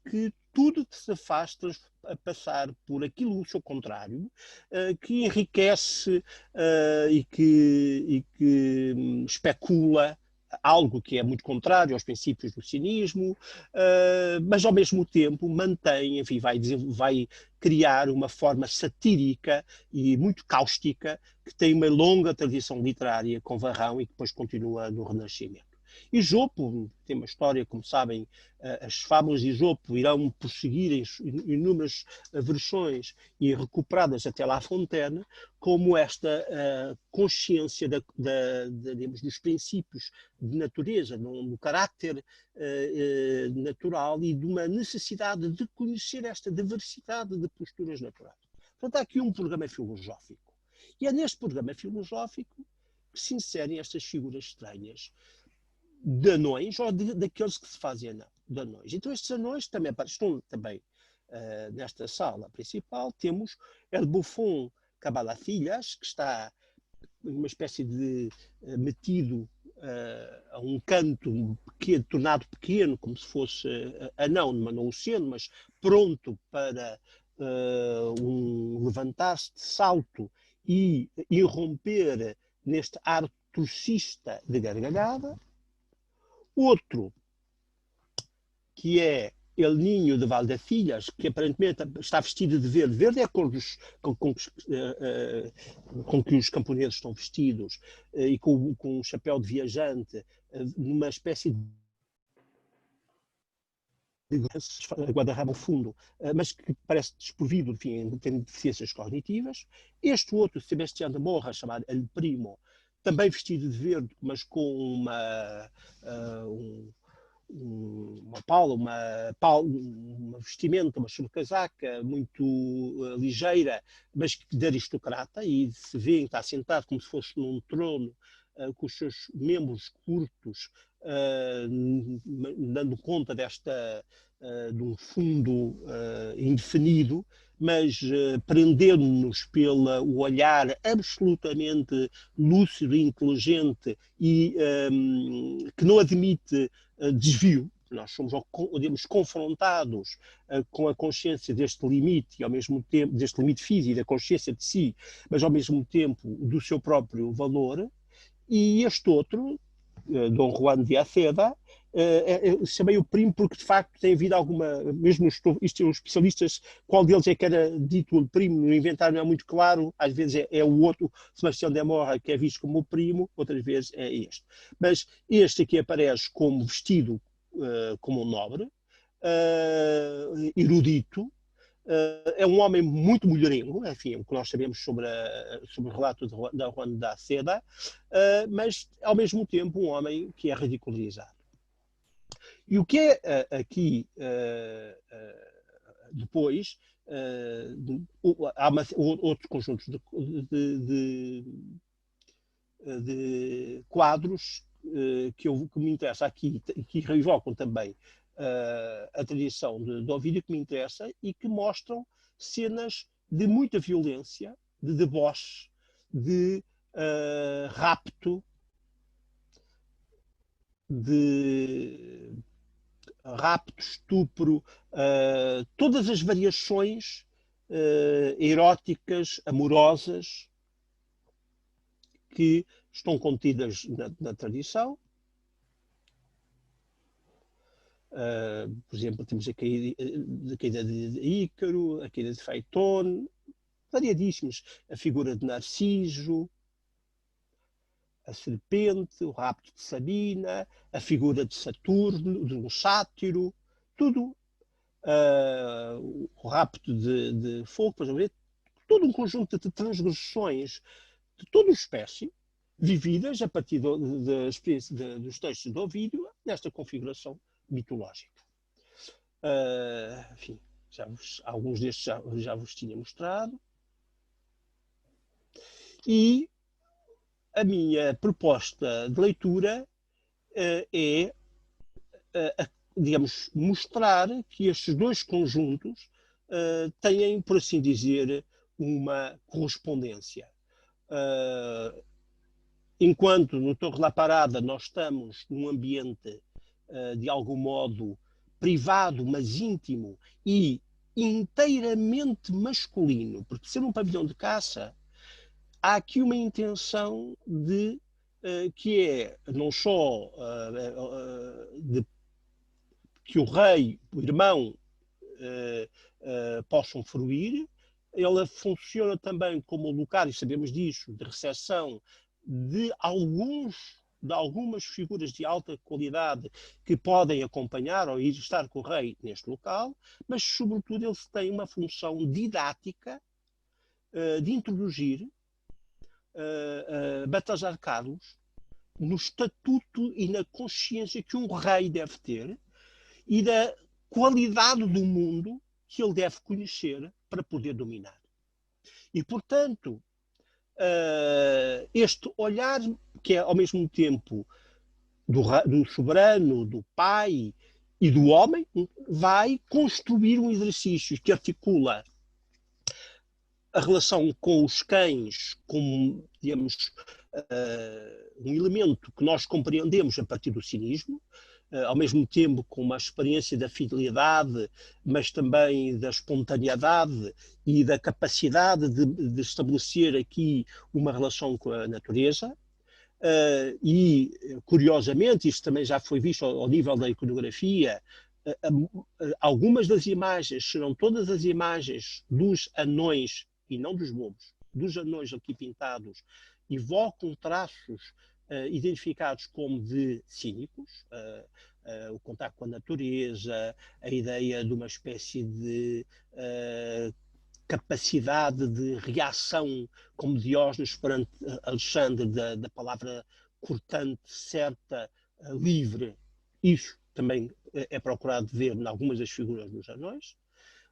que tudo se faz a passar por aquilo o seu contrário, que enriquece e que especula algo que é muito contrário aos princípios do cinismo, mas ao mesmo tempo mantém, enfim, vai criar uma forma satírica e muito cáustica, que tem uma longa tradição literária com Varrão e que depois continua no Renascimento. Esopo tem uma história, como sabem, as fábulas de Esopo irão prosseguir em inúmeras versões e recuperadas até La Fontaine, como esta consciência digamos, dos princípios de natureza, do caráter natural e de uma necessidade de conhecer esta diversidade de posturas naturais. Portanto, há aqui um programa filosófico. E é neste programa filosófico que se inserem estas figuras estranhas de anões, ou daqueles que se fazem de anões. Então estes anões também estão também nesta sala principal. Temos El Buffon Cabalacilhas, que está uma espécie de metido a um canto pequeno, tornado pequeno, como se fosse anão, mas não o sendo, mas pronto para levantar-se de salto e irromper neste ar trocista de gargalhada. Outro, que é El Ninho de Valdecilhas, que aparentemente está vestido de verde. Verde é a cor com que os camponeses estão vestidos, e com um chapéu de viajante, numa espécie de guarda-rabo ao fundo, mas que parece desprovido, enfim, tem deficiências cognitivas. Este outro, Sebastião de Morra, chamado El Primo, também vestido de verde, mas com uma vestimenta, uma sobrecasaca muito ligeira, mas de aristocrata, e se vê que está sentado como se fosse num trono, com os seus membros curtos, dando conta de um fundo indefinido, mas prendendo-nos pelo olhar absolutamente lúcido e inteligente e que não admite desvio. Nós somos, digamos, confrontados com a consciência deste limite, e ao mesmo tempo, deste limite físico, da consciência de si, mas ao mesmo tempo do seu próprio valor. E este outro, Dom Juan de Aceda, chamei o primo porque de facto tem havido alguma, mesmo os especialistas, qual deles é que era dito o primo, no inventário não é muito claro, às vezes é o outro, Sebastião de Amorra, que é visto como o primo, outras vezes é este. Mas este aqui aparece como vestido como um nobre, erudito, é um homem muito mulherengo, enfim, o que nós sabemos sobre o relato da Juan da Seda, mas ao mesmo tempo um homem que é ridicularizado. E o que é aqui depois, há outros conjuntos de quadros que me interessa aqui, que revocam também a tradição de Ovídio, que me interessa, e que mostram cenas de muita violência, de deboche, de rapto, estupro, todas as variações eróticas, amorosas, que estão contidas na tradição. Por exemplo, temos a caída de Ícaro, a caída de Faetón, variadíssimos. A figura de Narciso, a serpente, o rapto de Sabina, a figura de Saturno, de um sátiro, tudo. O rapto de fogo, por exemplo, todo um conjunto de transgressões de toda espécie, vividas a partir dos textos de Ovídio, nesta configuração mitológica. Enfim, alguns destes já vos tinha mostrado. E a minha proposta de leitura é, digamos, mostrar que estes dois conjuntos têm, por assim dizer, uma correspondência. Enquanto no Torre da Parada nós estamos num ambiente de algum modo privado, mas íntimo e inteiramente masculino, porque ser um pavilhão de caça, há aqui uma intenção de que é não só de que o rei, o irmão, possam fruir, ela funciona também como lugar, e sabemos disso, de recepção de algumas figuras de alta qualidade que podem acompanhar ou ir estar com o rei neste local, mas sobretudo ele tem uma função didática de introduzir Baltasar Carlos no estatuto e na consciência que um rei deve ter e da qualidade do mundo que ele deve conhecer para poder dominar. E, portanto, este olhar, que é ao mesmo tempo do soberano, do pai e do homem, vai construir um exercício que articula a relação com os cães como, digamos, um elemento que nós compreendemos a partir do cinismo, ao mesmo tempo com uma experiência da fidelidade, mas também da espontaneidade e da capacidade de estabelecer aqui uma relação com a natureza. E, curiosamente, isto também já foi visto ao nível da iconografia, algumas das imagens serão todas as imagens dos anões, e não dos lobos, dos anões aqui pintados, evocam traços identificados como de cínicos, o contato com a natureza, a ideia de uma espécie de capacidade de reação, como Diógenes perante Alexandre, da palavra cortante, certa, livre. Isso também é procurado ver em algumas das figuras dos anões.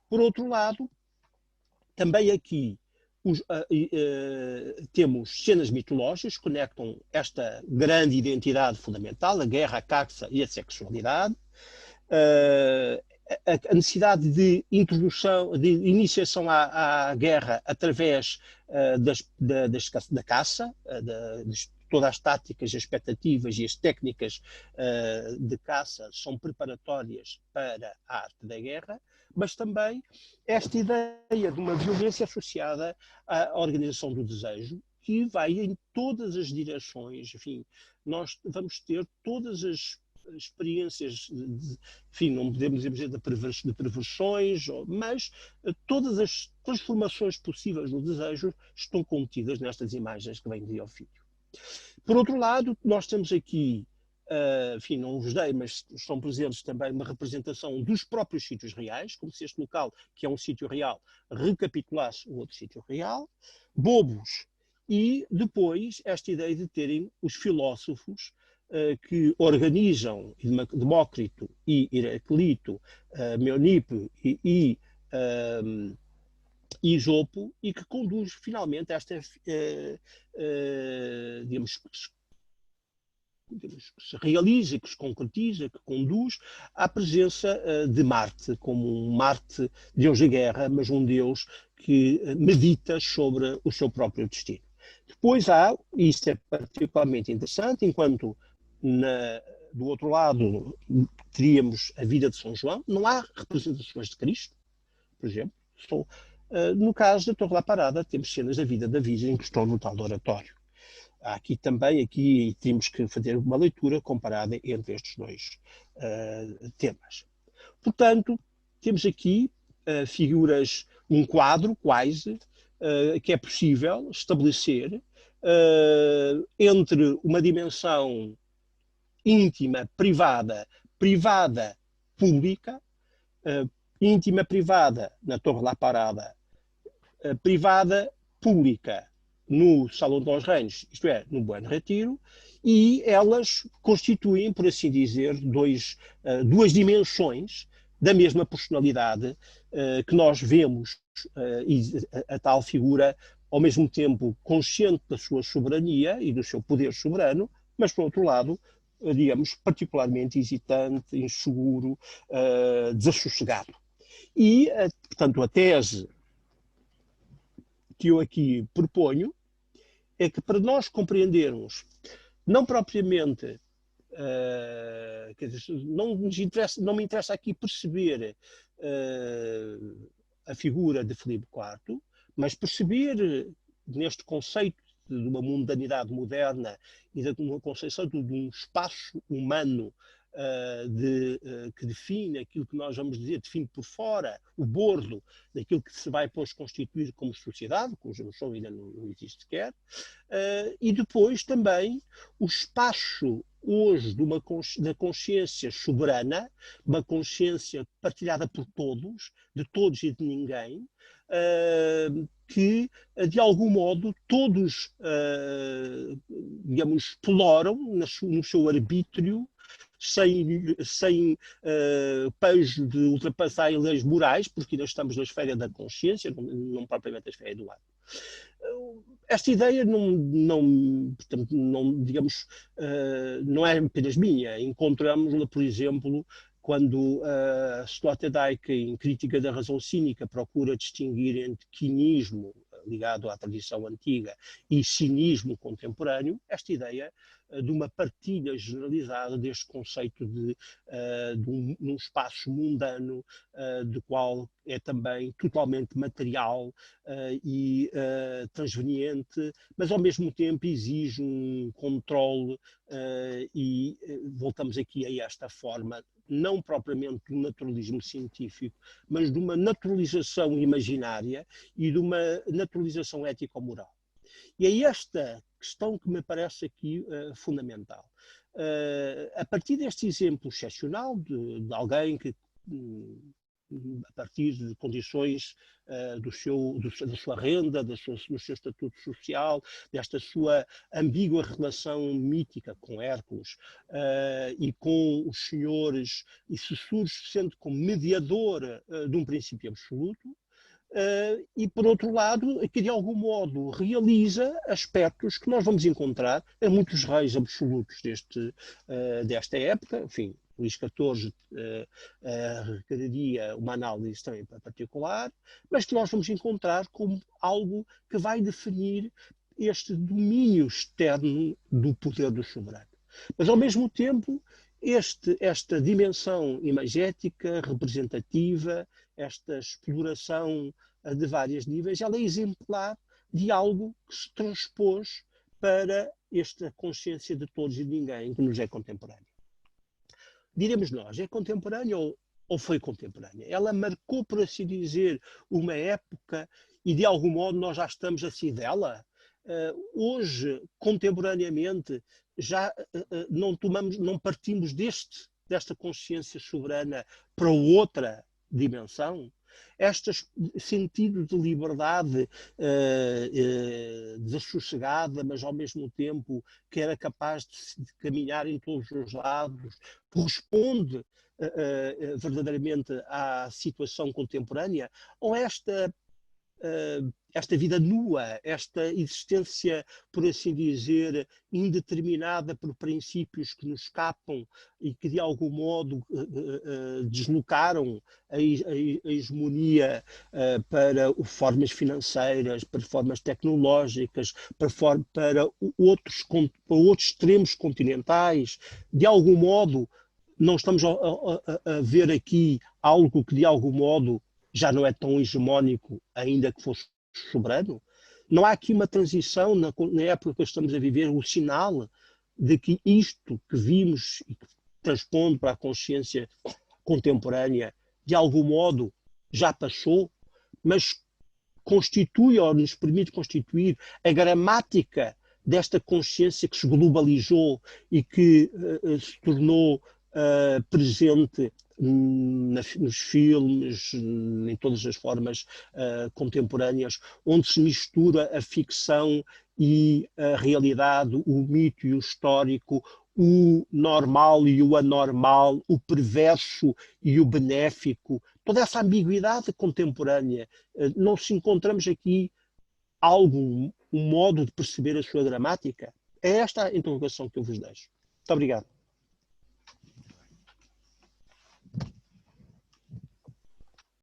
Por outro lado, também aqui temos cenas mitológicas que conectam esta grande identidade fundamental, a guerra, a caça e a sexualidade, a necessidade de introdução, de iniciação à guerra através da caça, todas as táticas, as expectativas e as técnicas de caça são preparatórias para a arte da guerra, mas também esta ideia de uma violência associada à organização do desejo, que vai em todas as direções. Enfim, nós vamos ter todas as experiências, enfim, não podemos dizer de perversões, mas todas as transformações possíveis no desejo estão contidas nestas imagens que vêm de Ofídio. Por outro lado, nós temos aqui, enfim, não vos dei, mas estão presentes também uma representação dos próprios sítios reais, como se este local, que é um sítio real, recapitulasse um outro sítio real, bobos, e depois esta ideia de terem os filósofos que organizam Demócrito e Heraclito, Meonipe e Jopo, e que conduz finalmente a esta, digamos, que se realiza, que se concretiza, que conduz à presença de Marte, como um Marte, Deus da guerra, mas um Deus que medita sobre o seu próprio destino. Depois há, e isto é particularmente interessante, enquanto do outro lado teríamos a vida de São João, não há representações de Cristo, por exemplo. No caso da Torre da Parada, temos cenas da vida da Virgem que estão no tal oratório. Há aqui também, temos que fazer uma leitura comparada entre estes dois temas. Portanto, temos aqui figuras, um quadro quase, que é possível estabelecer entre uma dimensão íntima, privada, pública, íntima, privada na Torre da Parada, privada, pública no Salão dos Reinos, isto é, no Bom Retiro, e elas constituem, por assim dizer, duas dimensões da mesma personalidade que nós vemos, a tal figura, ao mesmo tempo consciente da sua soberania e do seu poder soberano, mas, por outro lado, digamos, particularmente hesitante, inseguro, desassossegado. E, portanto, a tese que eu aqui proponho é que, para nós compreendermos, não propriamente, não me interessa aqui perceber a figura de Filipe IV, mas perceber neste conceito de uma mundanidade moderna e de uma concepção de um espaço humano que define aquilo que nós vamos dizer, define por fora o bordo daquilo que se vai depois constituir como sociedade, cuja noção ainda não existe sequer, e depois também o espaço hoje da consciência soberana, uma consciência partilhada por todos, de todos e de ninguém, que, de algum modo, todos, digamos, exploram no seu arbítrio, sem pejo de ultrapassar leis morais, porque ainda estamos na esfera da consciência, não propriamente na esfera do ato. Esta ideia portanto, digamos, não é apenas minha. Encontramos-la, por exemplo, quando Sloterdijk, em Crítica da Razão Cínica, procura distinguir entre quinismo, ligado à tradição antiga, e cinismo contemporâneo, esta ideia de uma partilha generalizada deste conceito de um espaço mundano, de qual é também totalmente material e transveniente, mas ao mesmo tempo exige um controle e voltamos aqui a esta forma, não propriamente do naturalismo científico, mas de uma naturalização imaginária e de uma naturalização ético-moral. E é esta questão que me parece aqui fundamental. A partir deste exemplo excepcional de alguém que, a partir de condições da sua renda, do seu estatuto social, desta sua ambígua relação mítica com Hércules e com os senhores, e se surge sendo como mediador de um princípio absoluto, e, por outro lado, que de algum modo realiza aspectos que nós vamos encontrar em muitos reis absolutos desta época. Enfim, Luís XIV requeriria uma análise também particular, mas que nós vamos encontrar como algo que vai definir este domínio externo do poder do soberano. Mas, ao mesmo tempo, esta dimensão imagética, representativa, esta exploração de vários níveis, ela é exemplar de algo que se transpôs para esta consciência de todos e de ninguém que nos é contemporâneo. diremos nós, é contemporânea ou foi contemporânea? Ela marcou, por assim dizer, uma época e de algum modo nós já estamos assim dela? Hoje, contemporaneamente, já não partimos desta consciência soberana para outra dimensão? Este sentido de liberdade desassossegada, mas ao mesmo tempo que era capaz de caminhar em todos os lados, corresponde verdadeiramente à situação contemporânea? Ou esta vida nua, esta existência, por assim dizer, indeterminada por princípios que nos escapam e que de algum modo deslocaram a hegemonia para formas financeiras, para formas tecnológicas, para outros extremos continentais. De algum modo, não estamos a ver aqui algo que de algum modo já não é tão hegemónico, ainda que fosse soberano? Não há aqui uma transição na época que estamos a viver, o sinal de que isto que vimos e que transpondo para a consciência contemporânea, de algum modo já passou, mas constitui ou nos permite constituir a gramática desta consciência que se globalizou e que se tornou presente nos filmes, em todas as formas contemporâneas, onde se mistura a ficção e a realidade, o mito e o histórico, o normal e o anormal, o perverso e o benéfico, toda essa ambiguidade contemporânea. Não se encontramos aqui um modo de perceber a sua gramática? É esta a interrogação que eu vos deixo. Muito obrigado.